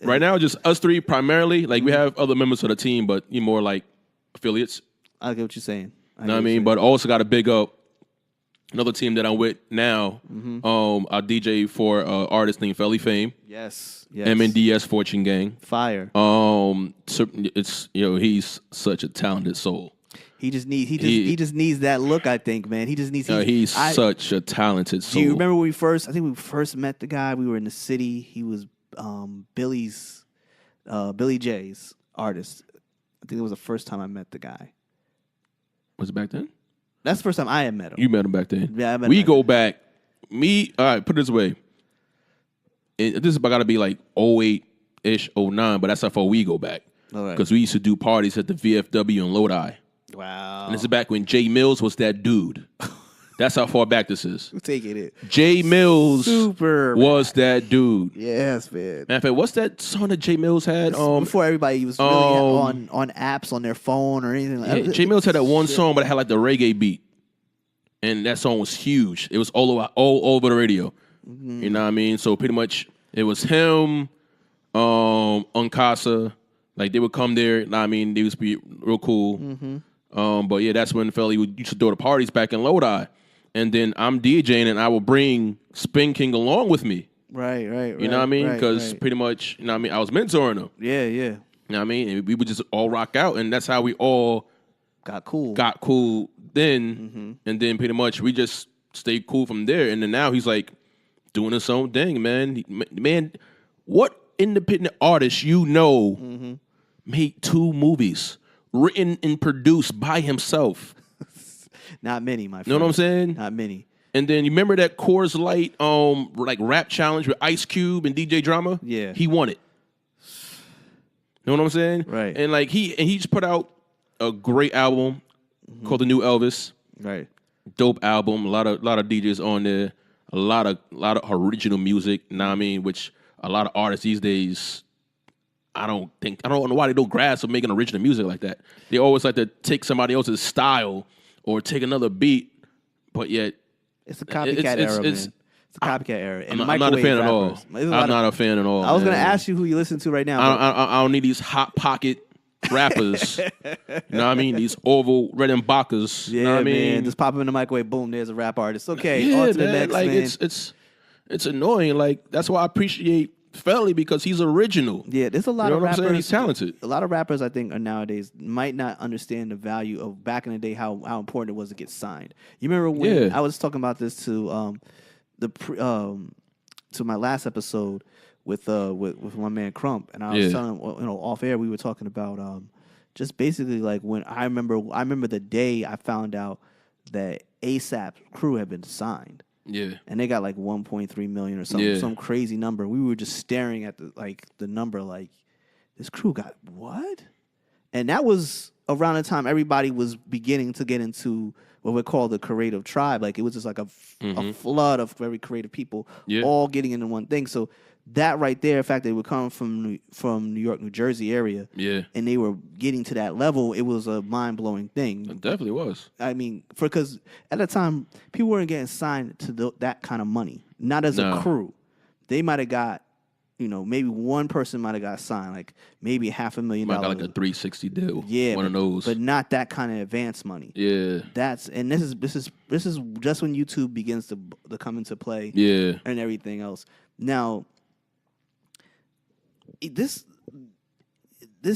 right now, just us three primarily. Like we have other members of the team, but you're more like affiliates. I get what you're saying. You know what I mean? But also got to big up another team that I'm with now. I DJ for an artist named Felly Fame. Yes. MNDS Fortune Gang. Fire. It's he's such a talented soul. He just needs that look. I think, man. He just needs. He's such a talented soul. Do you remember when we first? I think we first met the guy. We were in the city. He was Billy J's artist. I think it was the first time I met the guy. Was it back then? That's the first time I had met him. You met him back then. Yeah, I met him. We go back. All right, put it this way. This is got to be like 08-ish, 09, but that's how far we go back. All right. Because we used to do parties at the VFW in Lodi. Wow. And this is back when Jay Mills was that dude. That's how far back this is. We're taking it. Jay Mills was that dude. Yes, man. Matter of fact, what's that song that Jay Mills had? Before everybody was really on apps on their phone or anything like that. Jay Mills had that one song, but it had like the reggae beat. And that song was huge. It was all over the radio. Mm-hmm. You know what I mean? So pretty much it was him, Uncasa. Like they would come there. You know what I mean? They used to be real cool. Mm-hmm. But yeah, that's when Felly used to do the parties back in Lodi. And then I'm DJing, and I will bring Spin King along with me. Right. You know what I mean? Because pretty much, you know what I mean? I was mentoring him. Yeah. You know what I mean? And we would just all rock out, and that's how we all got cool then. Mm-hmm. And then pretty much we just stayed cool from there. And then now he's like doing his own thing, man. Man, what independent artist made 2 movies, written and produced by himself? Not many, my friend. You know what I'm saying? Not many. And then you remember that Coors Light like rap challenge with Ice Cube and DJ Drama? Yeah. He won it. You know what I'm saying? Right. And like he just put out a great album called The New Elvis. Right. Dope album. A lot of DJs on there. A lot of original music, you know what I mean? Which a lot of artists these days, I don't know why they don't grasp of making original music like that. They always like to take somebody else's style or take another beat, but yet it's a copycat era, man. It's a copycat era. And I'm not a fan at all. I'm not a fan at all. I was going to ask you who you listen to right now. I don't need these hot pocket rappers. You know what I mean? These Orville Redenbachers. Yeah, you know what I mean? Man. Just pop them in the microwave. Boom, there's a rap artist. Okay, yeah, on to the man. next, like, man. It's annoying. Like, that's why I appreciate Felly, because he's original. Yeah, there's a lot of rappers. He's talented. A lot of rappers, I think, are nowadays might not understand the value of back in the day how important it was to get signed. You remember when I was talking about this to to my last episode with my man Crump, and I was telling him, off air we were talking about just basically like when I remember the day I found out that ASAP Crew had been signed. Yeah. And they got like 1.3 million or something, some crazy number. We were just staring at the number like, this crew got what? And that was around the time everybody was beginning to get into what we call the creative tribe. Like it was just like a flood of very creative people all getting into one thing. So that right there, the fact that they were coming from New York, New Jersey area, and they were getting to that level, it was a mind-blowing thing. It definitely was. I mean, because at the time, people weren't getting signed to that kind of money, not as a crew. They might have got, maybe one person might have got signed, like maybe $500,000. Might got like a 360 deal. Yeah, one of those, but not that kind of advance money. Yeah, this is just when YouTube begins to come into play. Yeah, and everything else. Now, this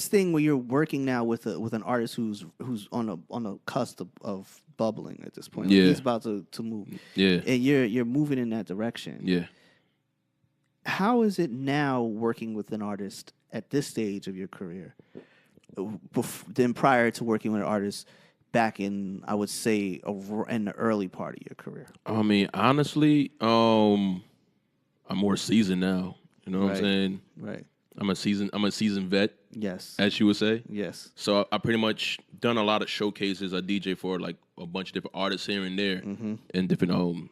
thing where you're working now with an artist who's on a cusp of bubbling at this point. Like he's about to move. Yeah. And you're moving in that direction. Yeah. How is it now working with an artist at this stage of your career than prior to working with an artist back in, I would say, in the early part of your career? I mean, honestly, I'm more seasoned now. You know what I'm saying? Right. I'm a seasoned vet, Yes. as you would say. Yes. So I pretty much done a lot of showcases. I DJ for like a bunch of different artists here and there, and different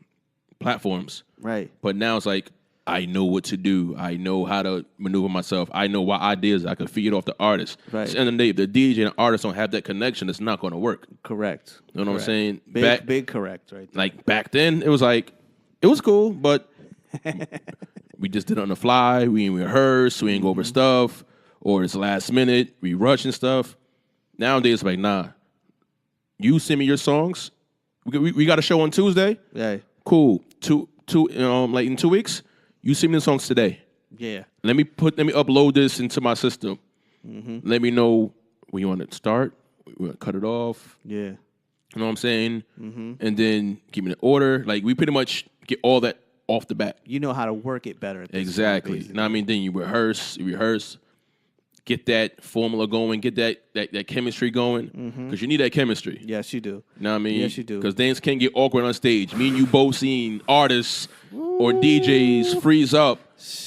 platforms. Right. But now it's like I know what to do. I know how to maneuver myself. I know what ideas I could feed off the artist. Right. So, and the DJ and the artist don't have that connection. It's not going to work. Correct. You know what I'm saying? Big correct, right there. Like back then, it was like it was cool, but we just did it on the fly. We didn't rehearse. We didn't go over stuff, or it's last minute. We rushing stuff. Nowadays, it's like nah. You send me your songs. We got a show on Tuesday. Yeah. Cool. Like in 2 weeks, you send me the songs today. Yeah. Let me upload this into my system. Let me know when you want to start. We want to cut it off. Yeah. You know what I'm saying? And then give me the order. Like we pretty much get all that off the bat. You know how to work it better. At this Exactly. point, Now I mean, then you rehearse, get that formula going, get that chemistry going, because you need that chemistry. Yes, you do. You know what I mean? Yes, you do. Because things can get awkward on stage. Me and you both seen artists or DJs freeze up.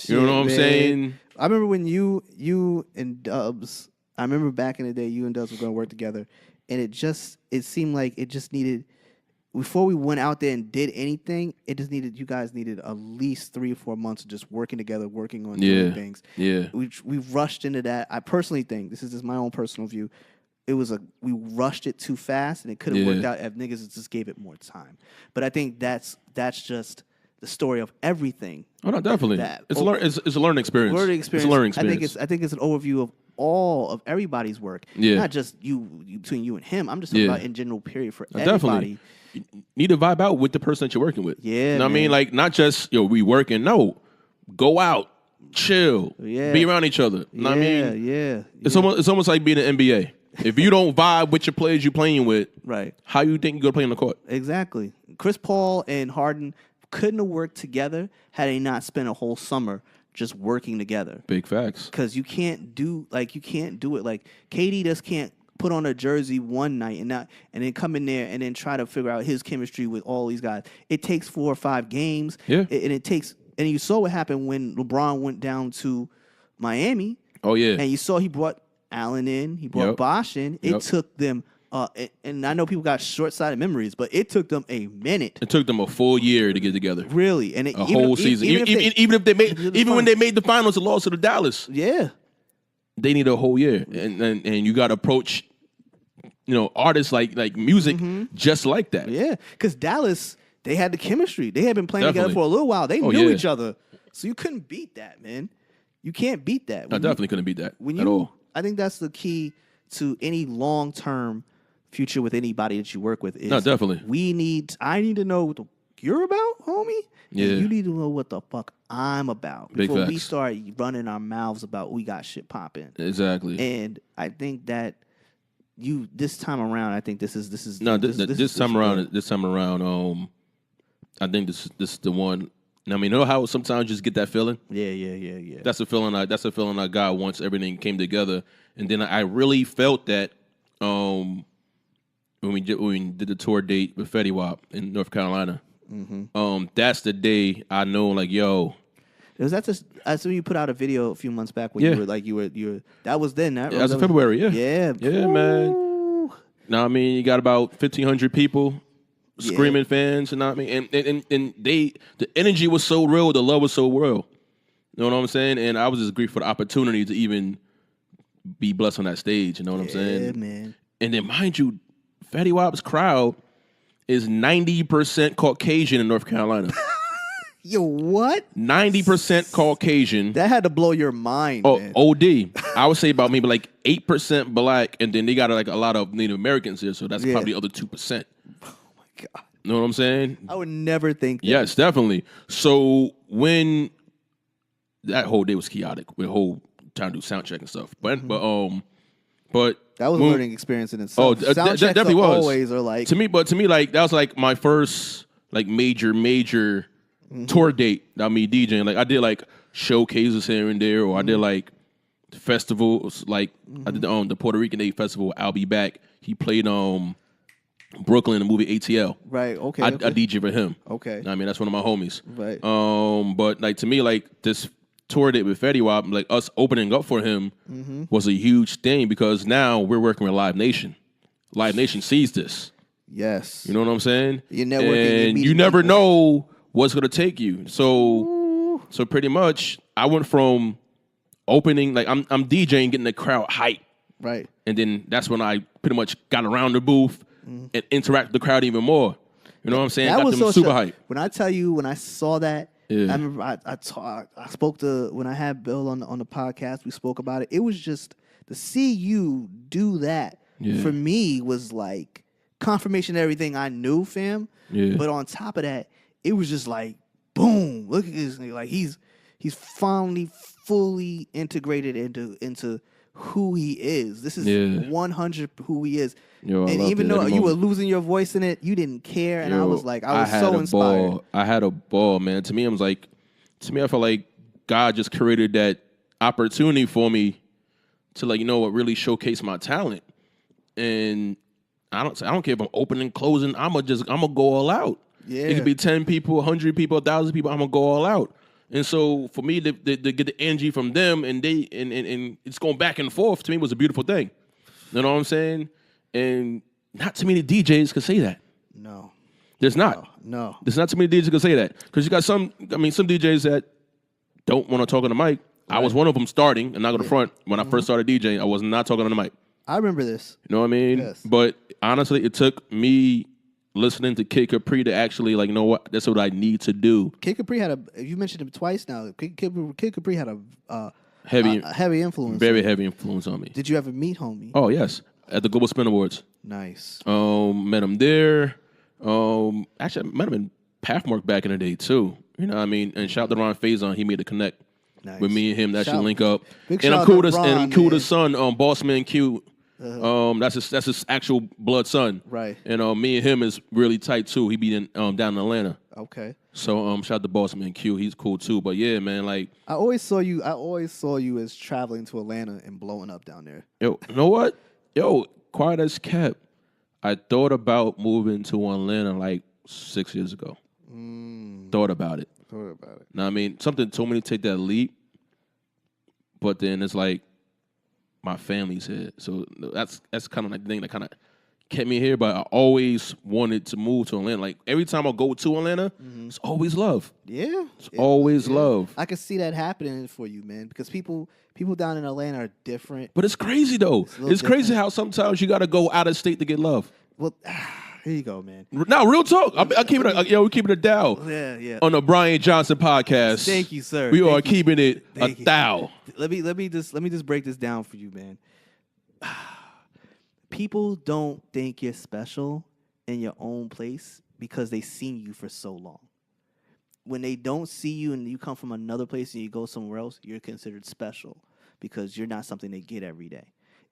You know what I'm saying? I remember when you and Dubs. I remember back in the day, you and Dubs were going to work together, and it seemed like it just needed. Before we went out there and did anything, you guys needed at least 3 or 4 months of just working together, working on doing things. Yeah. We rushed into that. I personally think, this is just my own personal view, we rushed it too fast, and it could have worked out if niggas just gave it more time. But I think that's just the story of everything. Oh no, definitely. It's a learning experience. It's a learning experience. I think it's an overview of everybody's work. Yeah. Not just between you and him. I'm just talking about in general period for everybody. Definitely. You need to vibe out with the person that you're working with. Yeah. You know what I mean? Like not just we working. No. Go out. Chill. Yeah. Be around each other. You know what I mean? Yeah. It's almost like being an NBA. If you don't vibe with your players you're playing with, right. How you think you're gonna play on the court? Exactly. Chris Paul and Harden couldn't have worked together had they not spent a whole summer just working together. Big facts. Because you can't do it. Like KD just can't put on a jersey one night and then come in there and then try to figure out his chemistry with all these guys. It takes 4 or 5 games. Yeah. And you saw what happened when LeBron went down to Miami. Oh yeah. And you saw he brought Allen in, he brought Bosh in. It took them and I know people got short-sighted memories, but it took them a minute. It took them a full year to get together. Really, and a whole season. Even when they made the finals and lost to the Dallas. Yeah, they need a whole year, and you got to approach, artists like music just like that. Yeah, because Dallas, they had the chemistry. They had been playing together for a little while. They knew each other, so you couldn't beat that, man. You can't beat that. I definitely couldn't beat that at all. I think that's the key to any long-term future with anybody that you work with. Is definitely. I need to know what you're about, homie. Yeah. And you need to know what the fuck I'm about Big before facts. we start running our mouths about we got shit popping. Exactly. And I think that this time around, I think this is this time around. I think this is the one. I mean, you know how sometimes you just get that feeling. Yeah. That's a feeling I got once everything came together, and then I really felt that when we did the tour date with Fetty Wap in North Carolina. That's the day I know, like, yo. Was that just? I saw you put out a video a few months back when you were. That was then. That was in February. Yeah, man. Now I mean, you got about 1,500 people. Screaming fans, you know what I mean? And the energy was so real, the love was so real. You know what I'm saying? And I was just grateful for the opportunity to even be blessed on that stage, you know what I'm saying? Yeah, man. And then mind you, Fetty Wap's crowd is 90% Caucasian in North Carolina. Yo, what? 90% Caucasian. That had to blow your mind. Oh, man. OD. I would say about maybe like 8% black, and then they got like a lot of Native Americans here, so that's probably the other 2%. God. You know what I'm saying? I would never think that. Yes, definitely. So when that whole day was chaotic, with whole trying to do sound check and stuff. But that was a learning experience in itself. Oh, sound checks definitely was. Always are like to me, like that was like my first like major tour date. I mean DJing. Like I did like showcases here and there, or I did like festivals. Like I did the Puerto Rican Day Festival. I'll Be Back. He played Brooklyn, the movie ATL. Right, okay. I DJ for him. Okay. I mean, that's one of my homies. Right. But like to me, like this toured it with Fetty Wap, like us opening up for him was a huge thing because now we're working with Live Nation. Live Nation sees this. Yes. You know what I'm saying? You're networking and you never know what's gonna take you. So pretty much I went from opening, like I'm DJing, getting the crowd hype. Right. And then that's when I pretty mumuch got around the booth and interact with the crowd even more. You know what I'm saying? That got was them so super hype. When I tell you, when I saw that, Yeah. I remember I spoke to, when I had Bill on the podcast, we spoke about it. It was just to see you do that for me was like confirmation of everything I knew, fam. Yeah. But on top of that, it was just like, boom, look at this nigga. Like he's finally fully integrated into who he is. This is 100 who he is. Yo, and even though you were losing your voice in it, you didn't care. And I was like, I was so inspired. I had a ball, man. To me, I felt like God just created that opportunity for me to, like, you know what, really showcase my talent. And I don't care if I'm opening, closing. I'm gonna go all out. Yeah. It could be 10 people, 100 people, 1,000 people. I'm gonna go all out. And so for me to get the energy from them and it's going back and forth, to me was a beautiful thing. You know what I'm saying? And not too many DJs could say that. No. There's not. No. There's not too many DJs could say that. Because you got some DJs that don't want to talk on the mic. Right. I was one of them starting, and not going to front. When I first started DJing, I was not talking on the mic. I remember this. You know what I mean? Yes. But honestly, it took me listening to Kid Capri to actually, like, you know what? That's what I need to do. Kid Capri you mentioned him twice now. Kid Capri had a heavy influence. Very heavy influence on me. Did you ever meet homie? Oh, yes. At the Global Spin Awards. Nice. Met him there. Actually, I met him in Pathmark back in the day, too. You know what I mean? And shout out to Ron Faison. He made a connect with me and him. That should link up. And I'm cool to son, Bossman Q. That's his actual blood son. Right. And me and him is really tight, too. He be down in Atlanta. Okay. So shout out to Bossman Q. He's cool, too. But, yeah, man, like... I always saw you as traveling to Atlanta and blowing up down there. Yo, you know what? Yo, quiet as kept. I thought about moving to Atlanta like 6 years ago. Thought about it. Now, I mean, something told me to take that leap, but then it's like my family's here. So that's kind of like the thing that kind of kept me here, but I always wanted to move to Atlanta. Like, every time I go to Atlanta, it's always love. Yeah. It's always love. I can see that happening for you, man, because people down in Atlanta are different. But it's crazy, though. It's crazy how sometimes you got to go out of state to get love. Well, here you go, man. No, real talk. I keep it. We keep it a thou. Yeah. On the Brian Johnson podcast. Thank you, sir. We are keeping it a thou. Let me just break this down for you, man. People don't think you're special in your own place because they've seen you for so long. When they don't see you and you come from another place and you go somewhere else, you're considered special because you're not something they get every day.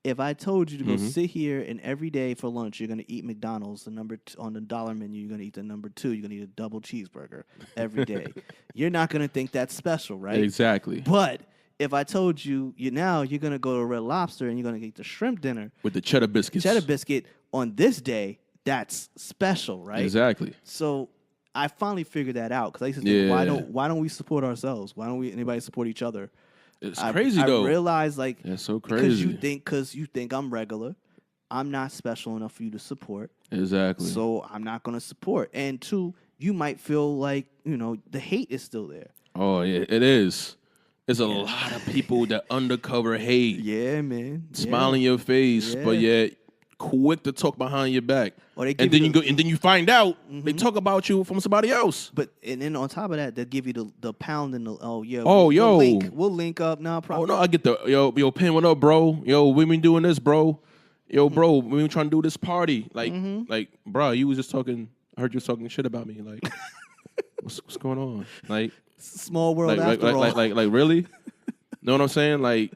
If I told you to go sit here and every day for lunch, you're going to eat McDonald's, on the dollar menu, you're going to eat the number 2, you're going to eat a double cheeseburger every day. You're not going to think that's special, right? Exactly. But if I told you, you're going to go to Red Lobster and you're going to get the shrimp dinner. With the cheddar biscuits. Cheddar biscuit on this day, that's special, right? Exactly. So I finally figured that out because I used to think, why don't we support ourselves? Why don't anybody support each other? It's crazy, though. I realized, like, that's so crazy. Because you think I'm regular, I'm not special enough for you to support. Exactly. So I'm not going to support. And 2, you might feel like, the hate is still there. Oh, yeah, it is. There's a lot of people that undercover hate. Yeah, man. Smile in your face, but yet quick to talk behind your back. Or they and then you find out they talk about you from somebody else. And then on top of that, they'll give you the pound and the we'll link up now. Oh no, I get the yo Pin, what up, bro? Yo, we been doing this, bro. Yo, bro, we been trying to do this party. Like, bro, you was just talking. I heard you was talking shit about me. Like, what's going on? Like, small world after all. Like really? Know what I'm saying? Like,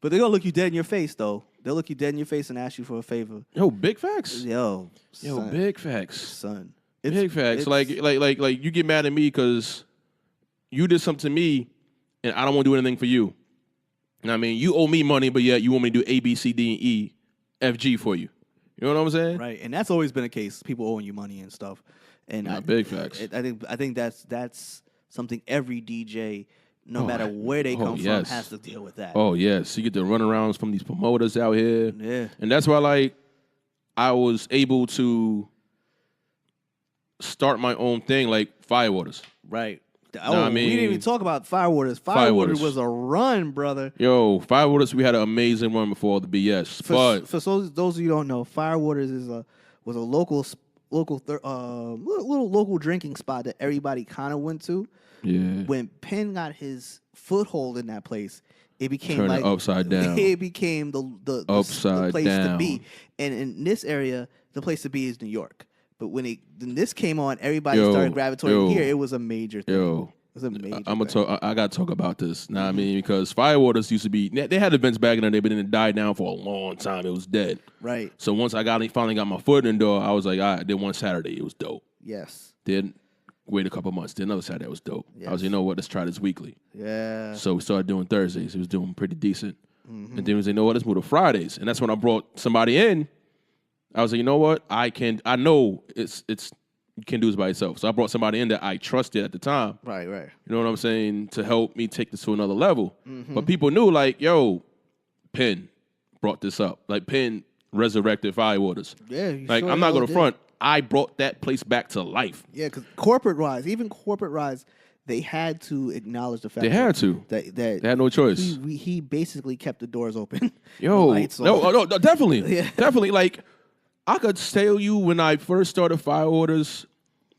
but they're gonna look you dead in your face though. They'll look you dead in your face and ask you for a favor. Yo, big facts. Yo, big facts. Son. Big facts. Like you get mad at me because you did something to me and I don't want to do anything for you. And I mean, you owe me money, but yet you want me to do A, B, C, D, and E, F, G for you. You know what I'm saying? Right. And that's always been a case. People owing you money and stuff. And big facts. I think that's something every DJ no matter where they come from, has to deal with that. Oh, yes. You get the runarounds from these promoters out here. Yeah. And that's why, like, I was able to start my own thing, like Firewaters. Right. Oh, we didn't even talk about Firewaters. Firewaters was a run, brother. Yo, Firewaters, we had an amazing run before the BS. For those of you who don't know, Firewaters was a local little local drinking spot that everybody kind of went to. Yeah. When Penn got his foothold in that place, it became Turn like it upside down. It became the place to be. And in this area, the place to be is New York. But when this came on, everybody started gravitating here. It was a major thing. It was a major thing. I got to talk about this. Know what I mean? Because Firewaters used to be, they had events back in the day, but then it died down for a long time. It was dead. Right. So once I finally got my foot in the door, I was like, all right, did one Saturday. It was dope. Yes. Did wait a couple months. Did another Saturday. It was dope. Yes. I was, you know what? Let's try this weekly. Yeah. So we started doing Thursdays. It was doing pretty decent. And then we was like, you know what? Let's move to Fridays. And that's when I brought somebody in. I was like, you know what? I know it's you can't do this by yourself. So I brought somebody in that I trusted at the time. Right. You know what I'm saying? To help me take this to another level. But people knew, like, yo, Penn brought this up. Like, Penn resurrected Firewaters. Yeah. Like, I'm not going to front. I brought that place back to life. Yeah, because corporate-wise, they had to acknowledge the fact they had that they had no choice. He basically kept the doors open. Yo, no, definitely. Yeah. Definitely. Like, I could tell you when I first started Firewaters,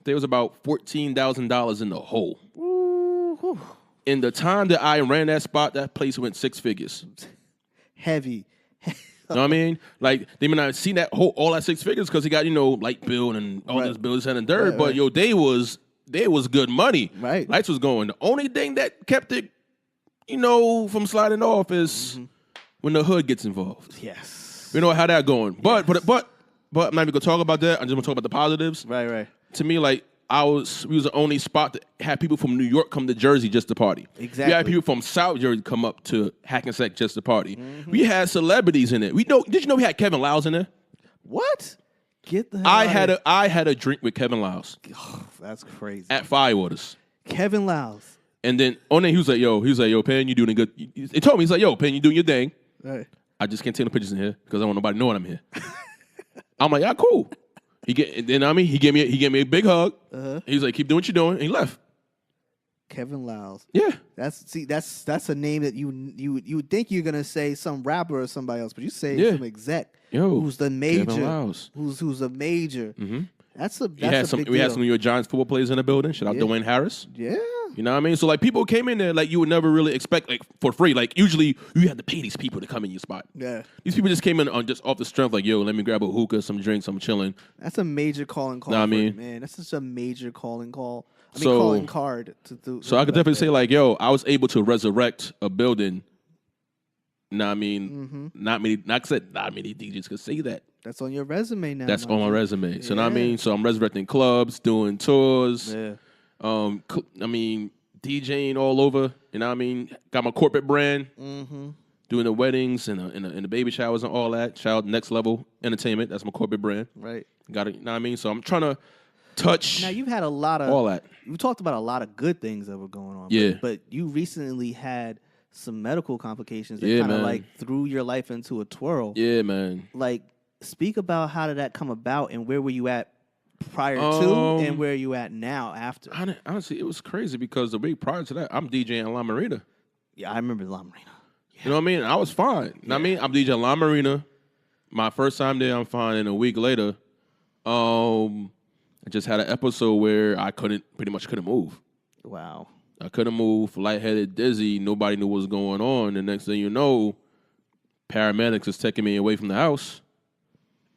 there was about $14,000 in the hole. Ooh. In the time that I ran that spot, that place went 6 figures. Heavy. You know what I mean? Like, they may not have seen that all that 6 figures because he got, light bill and all this bills and dirt. Right, but yo, they was good money. Right. Lights was going. The only thing that kept it, from sliding off is when the hood gets involved. Yes. You know how that going. Yes. But I'm not even gonna talk about that. I'm just gonna talk about the positives. Right. To me, like, we was the only spot that had people from New York come to Jersey just to party. Exactly. We had people from South Jersey come up to Hackensack just to party. We had celebrities in it. Did you know we had Kevin Lyles in there? What? Get the hell I had a drink with Kevin Lyles. Oh, that's crazy. At Firewaters. Kevin Lyles. And then he was like, yo, Penn, you doing good. He told me, he's like, yo, Penn, you doing your thing. Right. I just can't take no pictures in here because I don't want nobody knowing I'm here. I'm like, yeah, cool. He gave me a big hug. He was like, keep doing what you're doing, and he left. Kevin Lyles. Yeah. That's a name that you would think you're gonna say some rapper or somebody else, but you say some exec who's the major, Kevin Lyles. who's a major. That's a big deal. We had some New York Giants football players in the building. Shout out Dwayne Harris. Yeah. You know what I mean? So, like, people came in there like you would never really expect, like, for free. Like, usually you have to pay these people to come in your spot. Yeah. These people just came in on just off the strength, like, yo, let me grab a hookah, some drinks, I'm chilling. That's a major calling call. Know what I mean? Man, that's such a major calling call. Calling card to do. So I could definitely say, like, yo, I was able to resurrect a building. Know what I mean? Not many DJs could say that. That's on your resume now. That's on my resume. So, know what I mean? So I'm resurrecting clubs, doing tours. Yeah. DJing all over. You know what I mean? Got my corporate brand. Doing the weddings and the baby showers and all that. Child Next Level Entertainment. That's my corporate brand. Right. Got it. You know what I mean? So I'm trying to touch. Now you've had a lot of all that. You talked about a lot of good things that were going on. Yeah. But you recently had some medical complications that kind of like threw your life into a twirl. Yeah, man. Like, speak about how did that come about and where were you at prior to and where are you at now after? Honestly, it was crazy because the week prior to that, I'm DJing La Marina. Yeah, I remember La Marina. Yeah. You know what I mean? I was fine. You know what I mean? I'm DJing La Marina. My first time there, I'm fine. And a week later, I just had an episode where I pretty much couldn't move. Wow. I couldn't move, lightheaded, dizzy. Nobody knew what was going on. The next thing you know, paramedics is taking me away from the house.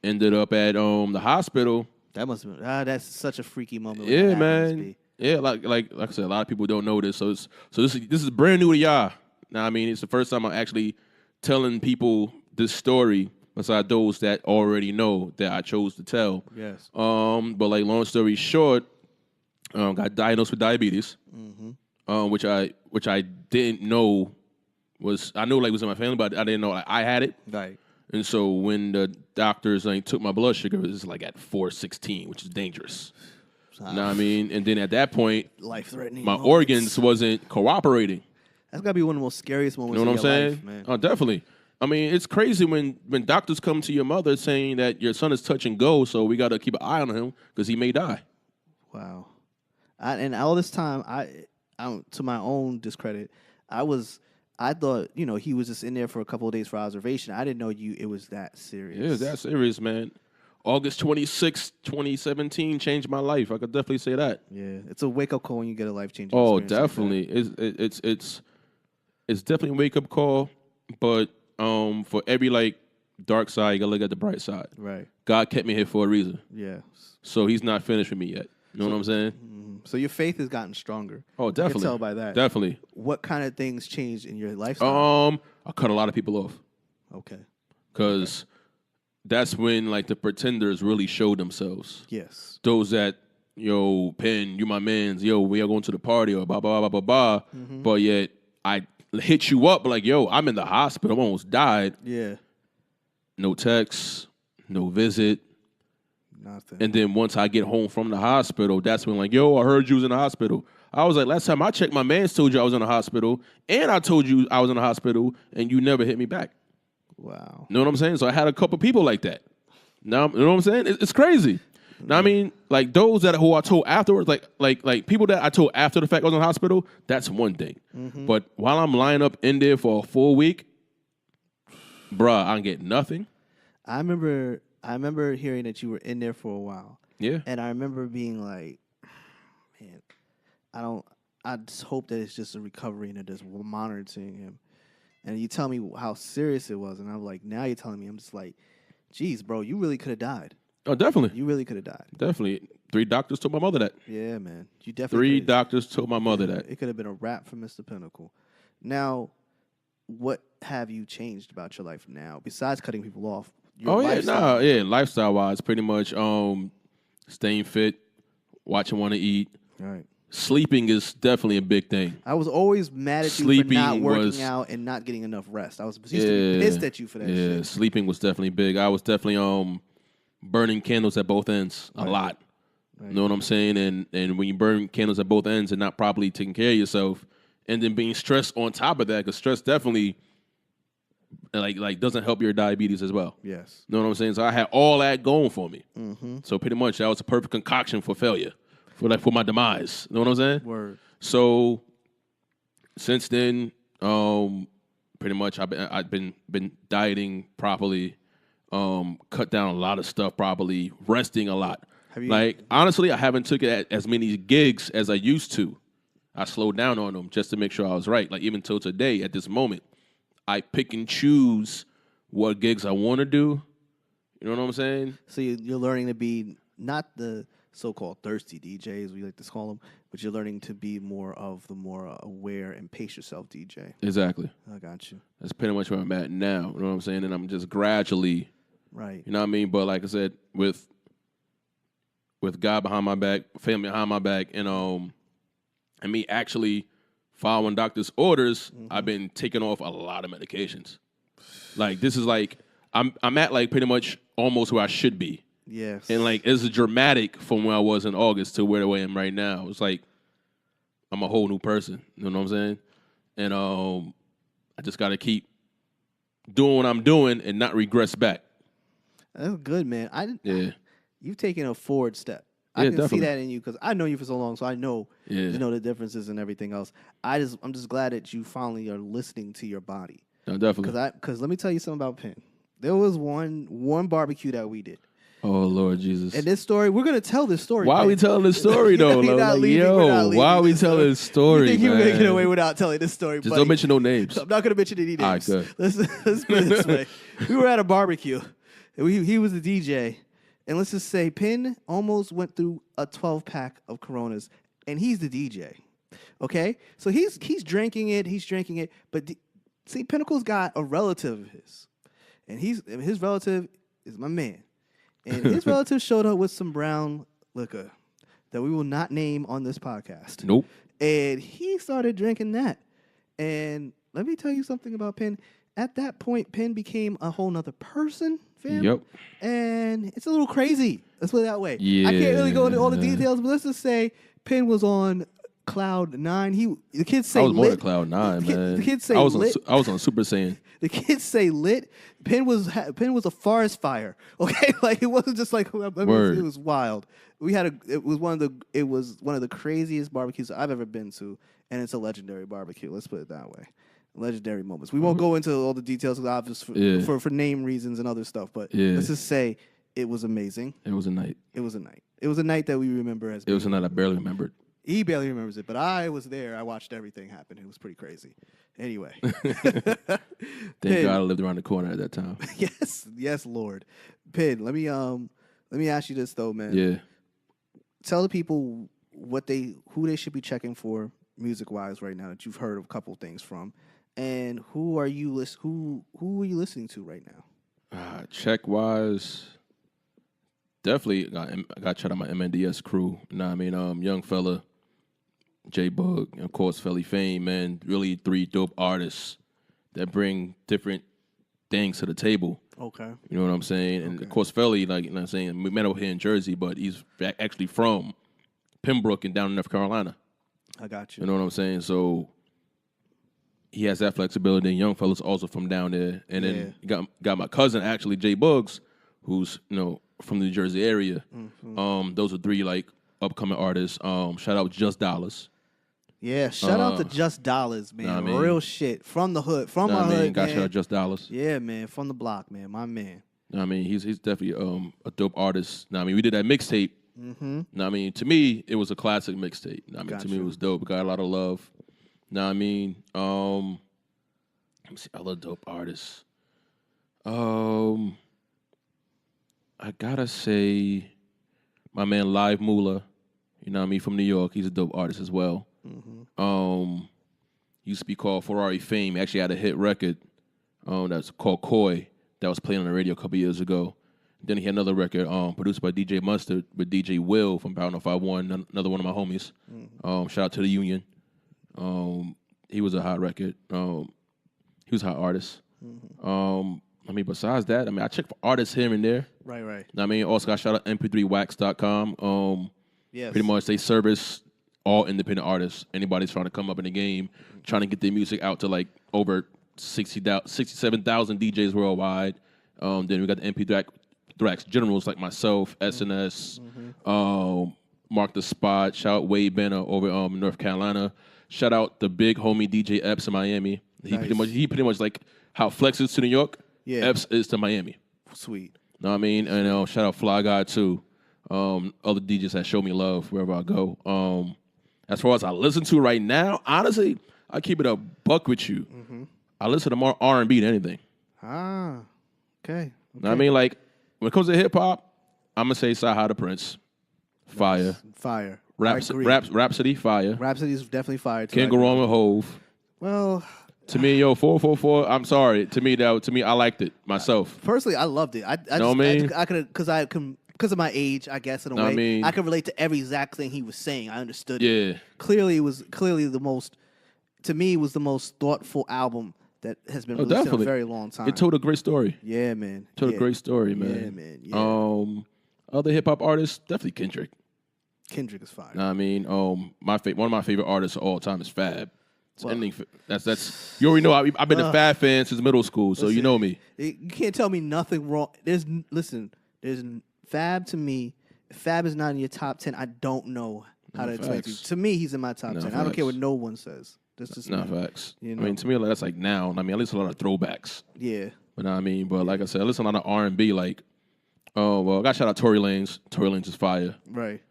Ended up at the hospital. That must have been. That's such a freaky moment. Yeah, man. Yeah, like I said, a lot of people don't know this. So this is brand new to y'all. Now, I mean, it's the first time I'm actually telling people this story. Besides those that already know that I chose to tell. Yes. But like, long story short, got diagnosed with diabetes. Which I didn't know I knew like was in my family, but I didn't know like I had it. Right. And so when the doctors took my blood sugar, it was like at 416, which is dangerous. You know what I mean? And then at that point, life-threatening my moments. organs wasn't cooperating. That's got to be one of the most scariest moments You know what I'm of your saying? life, man. Oh, definitely. I mean, it's crazy when doctors come to your mother saying that your son is touch and go, so we got to keep an eye on him because he may die. Wow. And all this time, I to my own discredit, I thought, he was just in there for a couple of days for observation. I didn't know it was that serious. Yeah, that's serious, man. August 26, 2017 changed my life. I could definitely say that. Yeah, it's a wake-up call when you get a life-changing Oh, experience definitely. like that. It's definitely a wake-up call, but for every dark side, you got to look at the bright side. Right. God kept me here for a reason. Yeah. So he's not finished with me yet. You know what I'm saying? So your faith has gotten stronger. Oh, definitely. I can tell by that. Definitely. What kind of things changed in your lifestyle? I cut a lot of people off. Okay. Because that's when the pretenders really showed themselves. Yes. Those that, yo, Penn, you my mans, yo, we are going to the party or blah, blah, blah, blah, blah. Mm-hmm. But yet I hit you up yo, I'm in the hospital. I almost died. Yeah. No text, no visit. Nothing. And then once I get home from the hospital, that's when yo, I heard you was in the hospital. I was like, last time I checked, my man told you I was in the hospital, and I told you I was in the hospital, and you never hit me back. Wow. You know what I'm saying? So I had a couple people like that. Now, you know what I'm saying? It's crazy. Now, I mean, those who I told afterwards, like people that I told after the fact I was in the hospital, that's one thing. Mm-hmm. But while I'm lying up in there for a full week, bruh, I don't get nothing. I remember hearing that you were in there for a while. Yeah. And I remember being like, man, I just hope that it's just a recovery and they're just monitoring him. And you tell me how serious it was. And I'm like, now you're telling me, I'm just like, geez, bro, you really could have died. Oh, definitely. You really could have died. Definitely. 3 doctors told my mother that. Yeah, man. You definitely 3 doctors told my mother that. It could have been a wrap for Mr. Pinnacle. Now, what have you changed about your life now besides cutting people off? Lifestyle-wise, pretty much staying fit, watching what to eat. All right. Sleeping is definitely a big thing. I was always mad at you for not working out and not getting enough rest. I was used to be pissed at you for that shit. Yeah, sleeping was definitely big. I was definitely burning candles at both ends a lot. Right. You know what I'm saying? And when you burn candles at both ends and not properly taking care of yourself, and then being stressed on top of that, because stress definitely doesn't help your diabetes as well. Yes. You know what I'm saying? So I had all that going for me. Mm-hmm. So pretty much that was a perfect concoction for failure. For my demise. You know what I'm saying? Word. So since then, pretty much I've been dieting properly, cut down a lot of stuff properly, resting a lot. Honestly, I haven't took it as many gigs as I used to. I slowed down on them just to make sure I was right. Even till today, at this moment, I pick and choose what gigs I want to do. You know what I'm saying? So you're learning to be not the so-called thirsty DJ, as we like to call them, but you're learning to be more of the more aware and pace yourself DJ. Exactly. I got you. That's pretty much where I'm at now. You know what I'm saying? And I'm just gradually, right. You know what I mean? But like I said, with God behind my back, family behind my back, and me actually following doctor's orders, I've been taking off a lot of medications. This is I'm at pretty much almost where I should be. Yes. And it's dramatic from where I was in August to where I am right now. It's I'm a whole new person. You know what I'm saying? And I just got to keep doing what I'm doing and not regress back. That's good, man. Yeah. You've taken a forward step. I can definitely see that in you because I know you for so long, so I know the differences and everything else. I'm just glad that you finally are listening to your body. No, definitely. Because let me tell you something about Penn. There was one barbecue that we did. Oh, Lord Jesus. And this story, we're going to tell this story. Why are we telling this story, though? Why are we telling this story, you think man? You're making away without telling this story, Just don't mention no names. I'm not going to mention any names. All right, good. Let's put it this way. We were at a barbecue. And he was the DJ. And let's just say Penn almost went through a 12-pack of Coronas. And he's the DJ. Okay? So he's drinking it. But see, Pinnacle's got a relative of his. And his relative is my man. And his relative showed up with some brown liquor that we will not name on this podcast. Nope. And he started drinking that. And let me tell you something about Penn. At that point, Penn became a whole nother person, fam. Yep. And it's a little crazy. Let's put it that way. Yeah. I can't really go into all the details, but let's just say Penn was on Cloud 9. The kids say I was more lit. than Cloud 9, man. The kids say I was lit. I was on Super Saiyan. The kids say lit. Penn was a forest fire. Okay, like it wasn't just like it was wild. It was one of the craziest barbecues I've ever been to, and it's a legendary barbecue. Let's put it that way. Legendary moments. We won't go into all the details, obvious for name reasons and other stuff. But let's just say it was amazing. It was a night. It was a night. It was a night that we remember as. It was a night I barely remembered. He barely remembers it, but I was there. I watched everything happen. It was pretty crazy. Anyway. Thank God I lived around the corner at that time. Yes, Lord. Pin, let me ask you this though, man. Yeah. Tell the people who they should be checking for music wise right now that you've heard a couple things from, and who are you listening to right now? Check wise. Definitely got to check out my MNDS crew. You know what I mean? Young fella, J Bug, and of course, Felly Fame, man. Really 3 dope artists that bring different things to the table. Okay. You know what I'm saying? And of course, Felly, like, you know what I'm saying, we met over here in Jersey, but he's actually from Pembroke and down in North Carolina. I got you. You know what I'm saying? So he has that flexibility. And young fella's also from down there. And then got my cousin, actually, J Bugs, who's, from the New Jersey area. Mm-hmm. Those are 3 like upcoming artists. Shout out Just Dollars. Yeah, shout out to Just Dollars, man. I mean? Real shit from the hood, from my hood. Got man. shout out Just Dollars. Yeah, man, from the block, man. My man. I mean, he's definitely a dope artist. I mean, we did that mixtape. Mm-hmm. I mean, to me, it was a classic mixtape. I mean, Gotcha. To me, it was dope. It got a lot of love. I mean, let me see other dope artists. I gotta say, my man Live Moolah, you know what I mean, from New York. He's a dope artist as well. Mm-hmm. Used to be called Ferrari Fame. He actually had a hit record that's called Koi that was playing on the radio a couple years ago. Then he had another record produced by DJ Mustard with DJ Will from Power 105.1, another one of my homies. Mm-hmm. Shout out to the Union. He was a hot record. He was a hot artist. Mm-hmm. I mean, besides that, I check for artists here and there. Right. I mean, also got shout out mp3wax.com. Yes. Pretty much they service all independent artists. Anybody's trying to come up in the game, trying to get their music out to like over 67,000 DJs worldwide. Then we got the MP3Wax generals like myself, SNS, Mark the Spot. Shout out Wade Benner over North Carolina. Shout out the big homie DJ Epps in Miami. He pretty much like how Flex is to New York. Yeah. Epps is to Miami. Sweet. Know what I mean? And shout out Fly Guy too. Other DJs that show me love wherever I go. As far as I listen to right now, honestly, I keep it a buck with you. Mm-hmm. I listen to more R&B than anything. Okay. Know what I mean? Like, when it comes to hip hop, I'm gonna say Saha the Prince, fire. Fire. Rhapsody, fire. Rhapsody's definitely fire too. Can't go wrong with Hove. Well, to me, 444. I'm sorry. To me, I liked it myself. Personally, I loved it. I could because of my age, I guess in a way, I could relate to every exact thing he was saying. I understood. Yeah. It. Clearly, it was the most. To me, it was the most thoughtful album that has been released in a very long time. It told a great story. Yeah, man. A great story, man. Yeah, man. Yeah. Other hip hop artists, definitely Kendrick. Kendrick is fire. I mean, one of my favorite artists of all time is Fab. That's you already know. I've been a Fab fan since middle school, so you know me. You can't tell me nothing wrong. There's Fab to me. If Fab is not in your top 10, I don't know how to explain it to you. To me, he's in my top 10. Facts. I don't care what no one says. That's just facts. You know? I mean, to me, that's like now. I mean, I listen to a lot of throwbacks. Yeah. But but like I said, I listen to a lot of R&B. Like, I got shout out Tory Lanez. Tory Lanez is fire. Right.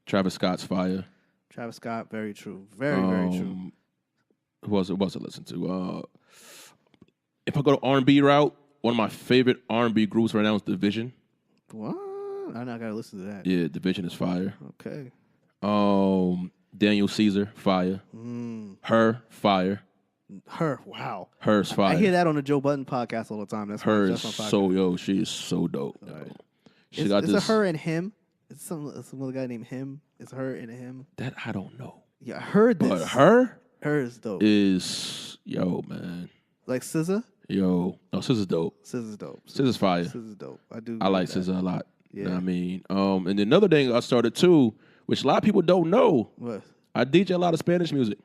Travis Scott's fire. Travis Scott, very true. Very true. Who else I listen to? If I go to R&B route, one of my favorite R&B groups right now is Division. What? I gotta listen to that. Yeah, Division is fire. Okay. Daniel Caesar, fire. Her, fire. Her, wow. Her's fire. I hear that on the Joe Budden podcast all the time. That's her that's is so she is so dope. Right. She got this. Is it her and him? It's some other guy named him. It's her and him. That I don't know. Yeah, I heard this. But her is dope. Is man. Like SZA? No, SZA's dope. SZA's dope. SZA's fire. SZA's dope. I like SZA a lot. Yeah. You know what I mean? And then another thing I started too which a lot of people don't know. What? I DJ a lot of Spanish music.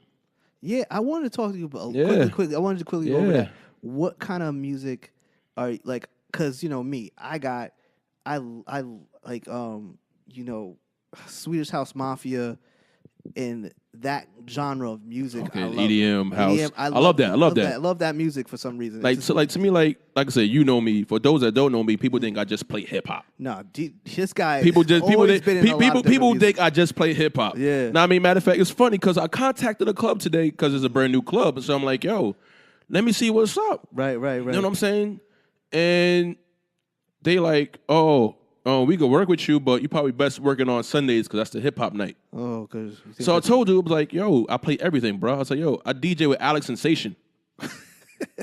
Yeah, I wanted to talk to you about quickly. I wanted to quickly go over that. What kind of music are like? Because me, I like Swedish House Mafia and that genre of music. Okay, I love EDM, house. EDM, I love that. I love that. I love that music for some reason. To me, like I said, you know me. For those that don't know me, people think I just play hip hop. No, this guy. People think I just play hip hop. Yeah. Now, I mean, matter of fact, it's funny because I contacted a club today because it's a brand new club, and so I'm like, yo, let me see what's up. Right. You know what I'm saying? And they like, oh, we could work with you, but you probably best working on Sundays because that's the hip hop night. Oh, because so I told you, I was like, yo, I play everything, bro. I was like, yo, I DJ with Alex Sensation.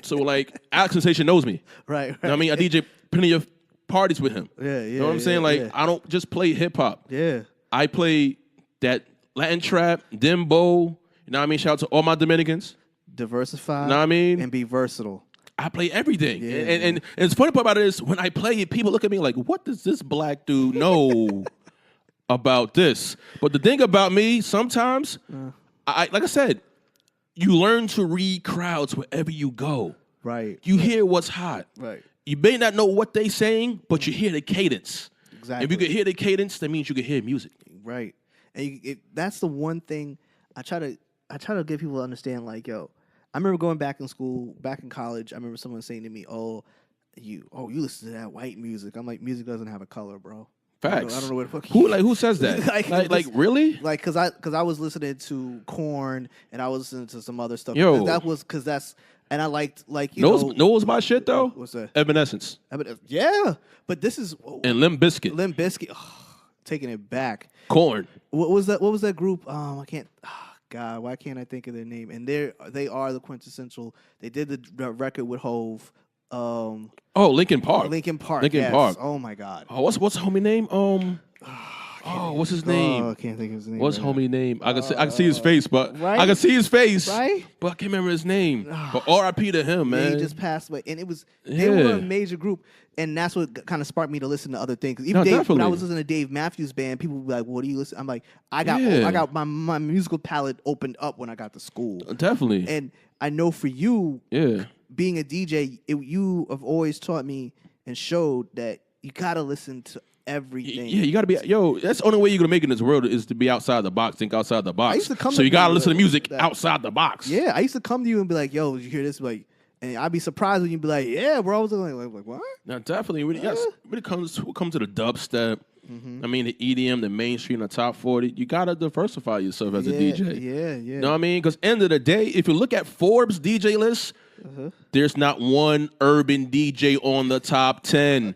So like, Alex Sensation knows me. Right. You know what I mean? I DJ plenty of parties with him. Yeah. You know what I'm saying? Like, I don't just play hip hop. Yeah. I play that Latin trap, dembo. You know what I mean? Shout out to all my Dominicans. Diversify. You know what I mean? And be versatile. I play everything. Yeah, and it's funny part about it is when I play it, people look at me like, what does this black dude know about this? But the thing about me, sometimes, like I said, you learn to read crowds wherever you go. Right. You hear what's hot. Right. You may not know what they saying, but you hear the cadence. Exactly. If you can hear the cadence, that means you can hear music. Right. And that's the one thing I try to get people to understand, like, yo, I remember going back in school, back in college, I remember someone saying to me, you listen to that white music. I'm like, music doesn't have a color, bro. Facts. I don't know where the fuck who says that? like really? Like, cause I was listening to Korn and I was listening to some other stuff. Yo. And I liked, like, know what's my shit though? What's that? Evanescence. Yeah, but this is and Limp Bizkit. Limp Bizkit, taking it back. Korn. What was that group? I can't. God, why can't I think of their name? And they are the quintessential. They did the record with Hove. Linkin Park. Linkin Park. Linkin Park. Oh my God. Oh, what's the homie name? What's his name? Oh, I can't think of his name. What's homie name? I can see his face, but right? I can see his face, right? But I can't remember his name. But R.I.P. to him, man. He just passed away, and they were a major group, and that's what kind of sparked me to listen to other things. Even when I was listening to Dave Matthews Band, people would be like, "What do you listen?" I'm like, I got my musical palette opened up when I got to school. Definitely, and I know for you, being a DJ, you have always taught me and showed that you gotta listen to everything. Yeah, you gotta be. That's the only way you're gonna make it in this world is to be outside the box. Think outside the box. So you gotta listen to music outside the box. Yeah, I used to come to you and be like, "Yo, did you hear this?" Like, and I'd be surprised when you'd be like, "Yeah, bro." I was like what? Now, definitely, when it comes to the dubstep, I mean, the EDM, the mainstream, the top 40, you gotta diversify yourself as a DJ. Yeah. You know what I mean? Because end of the day, if you look at Forbes DJ list, there's not one urban DJ on the top 10.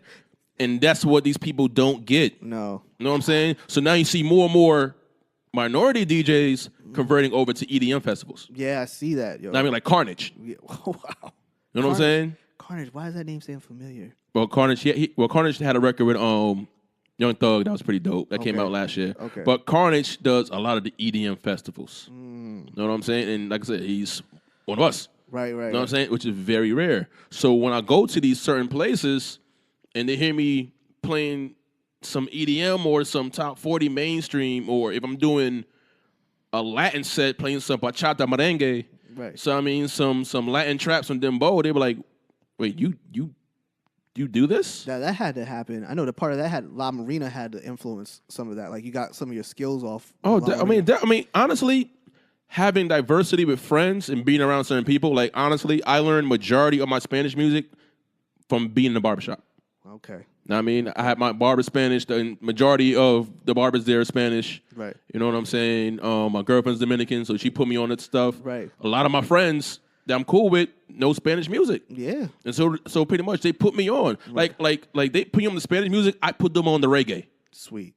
And that's what these people don't get. No. You know what I'm saying? So now you see more and more minority DJs converting over to EDM festivals. Yeah, I see that. Yo. I mean, like Carnage. Yeah. Wow. You know what I'm saying? Carnage. Why does that name sound familiar? Well, Carnage. Carnage had a record with Young Thug that was pretty dope. That came out last year. Okay. But Carnage does a lot of the EDM festivals. You know what I'm saying? And like I said, he's one of us. Right. You know what I'm saying? Which is very rare. So when I go to these certain places and they hear me playing some EDM or some top 40 mainstream, or if I'm doing a Latin set playing some bachata merengue, right? So I mean some Latin trap, some dembow, they were like, "Wait, you do this?" That had to happen. I know the part of that had La Marina had to influence some of that. Like you got some of your skills off. I mean, honestly, having diversity with friends and being around certain people, like honestly, I learned majority of my Spanish music from being in the barbershop. Okay. I mean, I had my barber Spanish. The majority of the barbers there are Spanish. Right. You know what I'm saying? My girlfriend's Dominican, so she put me on that stuff. Right. A lot of my friends that I'm cool with know Spanish music. Yeah. And so pretty much they put me on. Right. Like they put me on the Spanish music, I put them on the reggae. Sweet.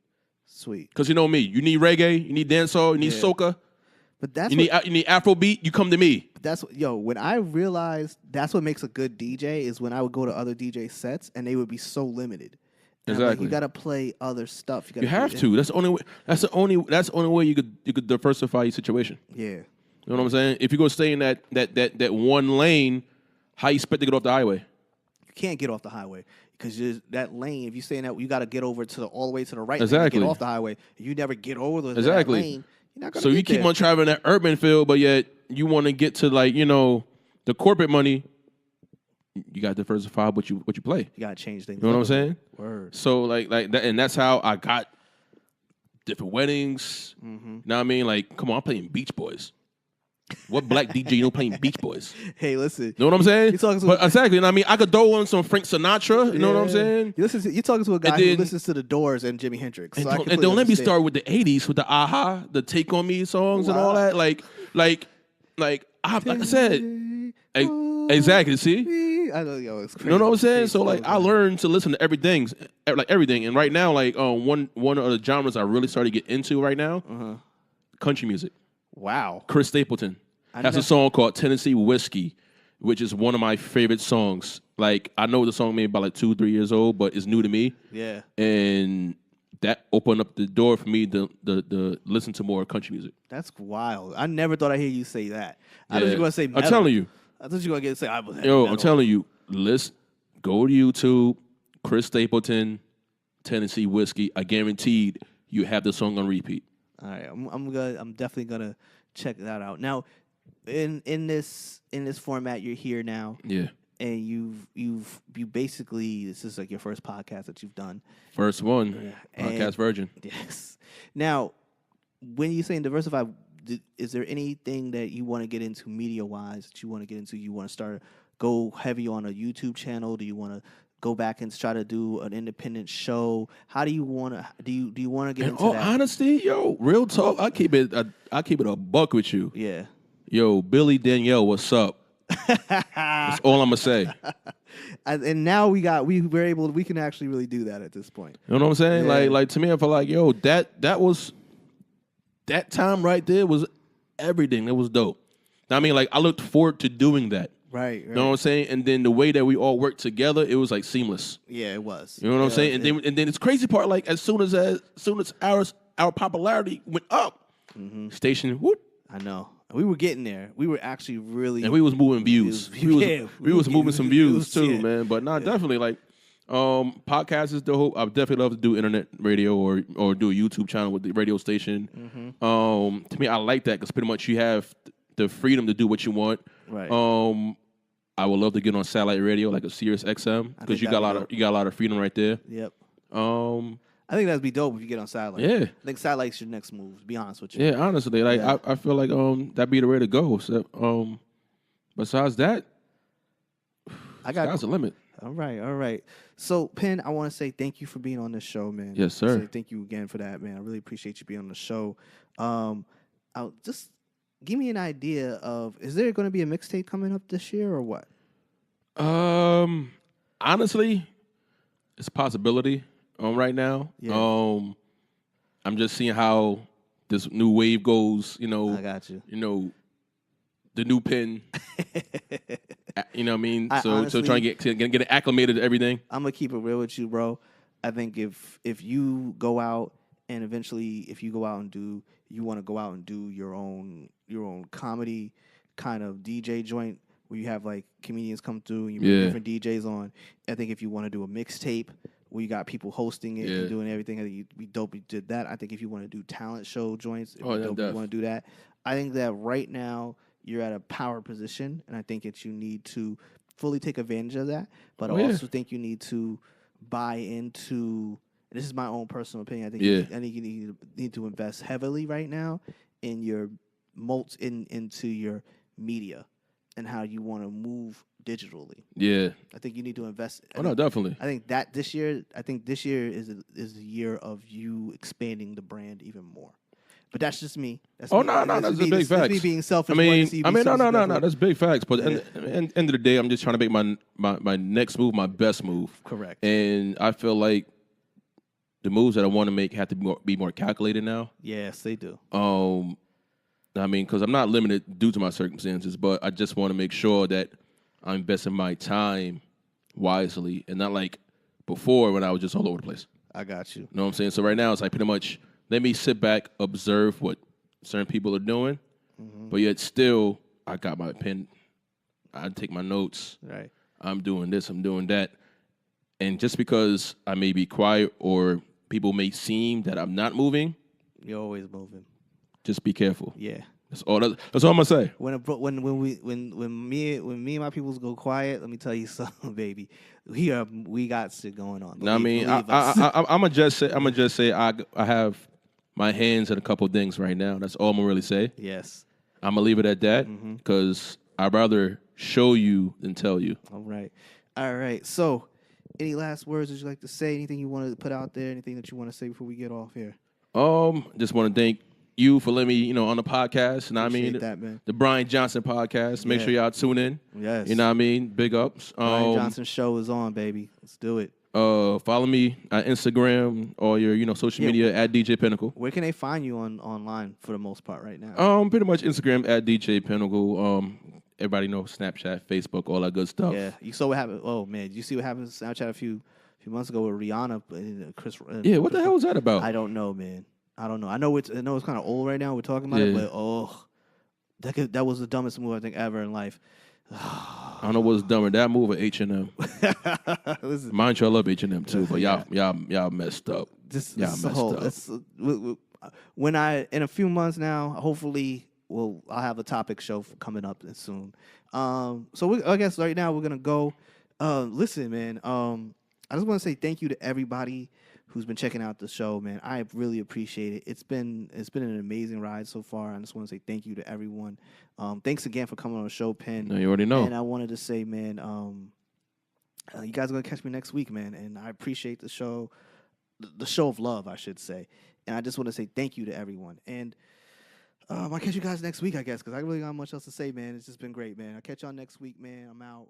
Because you know me, you need reggae, you need dancehall, you need soca. But you need Afrobeat, you come to me. When I realized that's what makes a good DJ is when I would go to other DJ sets and they would be so limited. And exactly. Like, you got to play other stuff. You have to. That's the only way. That's the only way you could diversify your situation. Yeah. You know what I'm saying? If you go stay in that one lane, how you expect to get off the highway? You can't get off the highway. because that lane, if you stay in that, you got to get over to all the way to the right lane Exactly. to get off the highway. If you never get over to that Exactly. lane, you're not going to So get you keep there. on traveling that urban field, but yet you want to get to like, you know, the corporate money. You got to diversify what you play. You got to change things. You know what I'm saying? Word. So like that, and that's how I got different weddings. Mm-hmm. You know what I mean? Like, come on, I'm playing Beach Boys. What black DJ you know playing Beach Boys? Hey, listen. You know what I'm saying? You're talking to But exactly. You know what I mean? I could throw on some Frank Sinatra. You know what I'm saying? You're talking to a guy And then- who listens to the Doors and Jimi Hendrix. And So I don't, completely let me understand. start with the 80s with the Aha, the Take On Me songs and all Wow. that. Like I said, exactly. See? I know, yo, it's crazy. You know what I'm saying? Crazy So like stuff, I man. learned to listen to everything. And right now, like one of the genres I really started to get into right now, country music. Wow. Chris Stapleton has a song called Tennessee Whiskey, which is one of my favorite songs. Like I know the song maybe about like 2-3 years old, but it's new to me. Yeah. And that opened up the door for me to listen to more country music. That's wild. I never thought I'd hear you say that. I thought you were going to say metal. I'm telling you. I thought you were going to say I was Yo, metal. I'm telling you, go to YouTube, Chris Stapleton, Tennessee Whiskey. I guaranteed you have the song on repeat. All right, I'm definitely gonna check that out. Now, in this format, you're here now, Yeah. and you basically, this is like your first podcast that you've done. First one, And- Podcast Virgin. Yes. Now, when you say diversify, is there anything that you want to get into media wise that you want to get into? You want to go heavy on a YouTube channel? Do you want to go back and try to do an independent show? How do you want to? Do you want to get into that? Honesty, yo, real talk. I keep it a buck with you. Yeah. Yo, Billy Danielle, what's up? That's all I'm gonna say. And now we can actually really do that at this point. You know what I'm saying? Yeah. Like to me, I feel like yo, that was that time right there was everything. It was dope. I mean, like I looked forward to doing that. Right. You know what I'm saying? And then the way that we all worked together, it was like seamless. Yeah, it was. You know what I'm saying? And then it's crazy part, like as soon as our popularity went up, station, whoop, I know. We were getting there. We were actually really. and we was moving views. Yeah, we was moving some views too, yeah. man. But definitely like podcast is the hope. I would definitely love to do internet radio or do a YouTube channel with the radio station. To me, I like that because pretty much you have the freedom to do what you want. Right. I would love to get on satellite radio like a Sirius XM because you got a lot of freedom right there. Yep. I I think that'd be dope if you get on satellite. Yeah. I think satellite's your next move, to be honest with you. Yeah, honestly, like Yeah. I feel like that'd be the way to go. So, besides that, sky's the limit. All right. So, Penn, I want to say thank you for being on this show, man. Yes, sir. Say thank you again for that, man. I really appreciate you being on the show. I'll just give me an idea of, is there going to be a mixtape coming up this year or what? Honestly, it's a possibility right now. Yeah. I'm just seeing how this new wave goes. You know, I got you. You know, the new pen. You know what I mean? So honestly, trying to get it acclimated to everything. I'm gonna keep it real with you, bro. I think if you go out and eventually if you go out and you want to go out and do your own comedy kind of DJ joint where you have like comedians come through and you bring different DJs on. I think if you want to do a mixtape where you got people hosting it and doing everything, I think you'd be dope. You did that. I think if you want to do talent show joints, it'd be dope. You want to do that. I think that right now you're at a power position, and I think that you need to fully take advantage of that. But I also think you need to buy into. This is my own personal opinion. I think you need to invest heavily right now in your into your media and how you want to move digitally. Yeah, I think you need to invest. Definitely. I think this year is a year of you expanding the brand even more. But that's just me. That's no, that's a big fact. Me being selfish. No, that's big facts. But at the end of the day, I'm just trying to make my next move my best move. Correct. And I feel like the moves that I want to make have to be more calculated now. Yes, they do. I mean, because I'm not limited due to my circumstances, but I just want to make sure that I'm investing my time wisely and not like before when I was just all over the place. I got you. You know what I'm saying? So right now, it's like pretty much let me sit back, observe what certain people are doing, but yet still, I got my pen. I take my notes. Right. I'm doing this. I'm doing that. And just because I may be quiet or people may seem that I'm not moving, You're always moving. just be careful. Yeah. That's all I'm gonna say. When me and my peoples go quiet, let me tell you something, baby. We got shit going on. Know what I mean, believe us. I'm gonna just say I have my hands in a couple things right now. That's all I'm gonna really say. Yes. I'm gonna leave it at that because I'd rather show you than tell you. All right. So, any last words that you like to say? Anything you want to put out there? Anything that you want to say before we get off here? Just want to thank you for letting me, on the podcast. You know what I mean? That, man. The Brian Johnson podcast. Make Yeah. sure y'all tune in. Yes. You know what I mean? Big ups. Brian Johnson show is on, baby. Let's do it. Follow me on Instagram or your, social media at DJ Pinnacle. Where can they find you online for the most part right now? Pretty much Instagram at DJ Pinnacle. Everybody knows Snapchat, Facebook, all that good stuff. Yeah. You saw what happened. Oh man, you see what happened to Snapchat a few months ago with Rihanna and Chris. Yeah. What the hell was that about? I don't know, man. I don't know. I know it's kind of old right now. We're talking about it, but that was the dumbest move I think ever in life. I don't know what's dumber, that move or H&M. Listen, Mind you, I love H&M too, but y'all messed up. Y'all messed up. When in a few months now, hopefully, I'll have a topic show coming up soon. I guess right now we're gonna go. Listen, man. I just want to say thank you to everybody who's been checking out the show, man. I really appreciate it. It's been an amazing ride so far. I just want to say thank you to everyone. Thanks again for coming on the show, Penn. No, you already know. And I wanted to say, man, you guys are gonna catch me next week, man. And I appreciate the show of love, I should say. And I just want to say thank you to everyone. And I'll catch you guys next week, I guess, because I really got much else to say, man. It's just been great, man. I'll catch y'all next week, man. I'm out.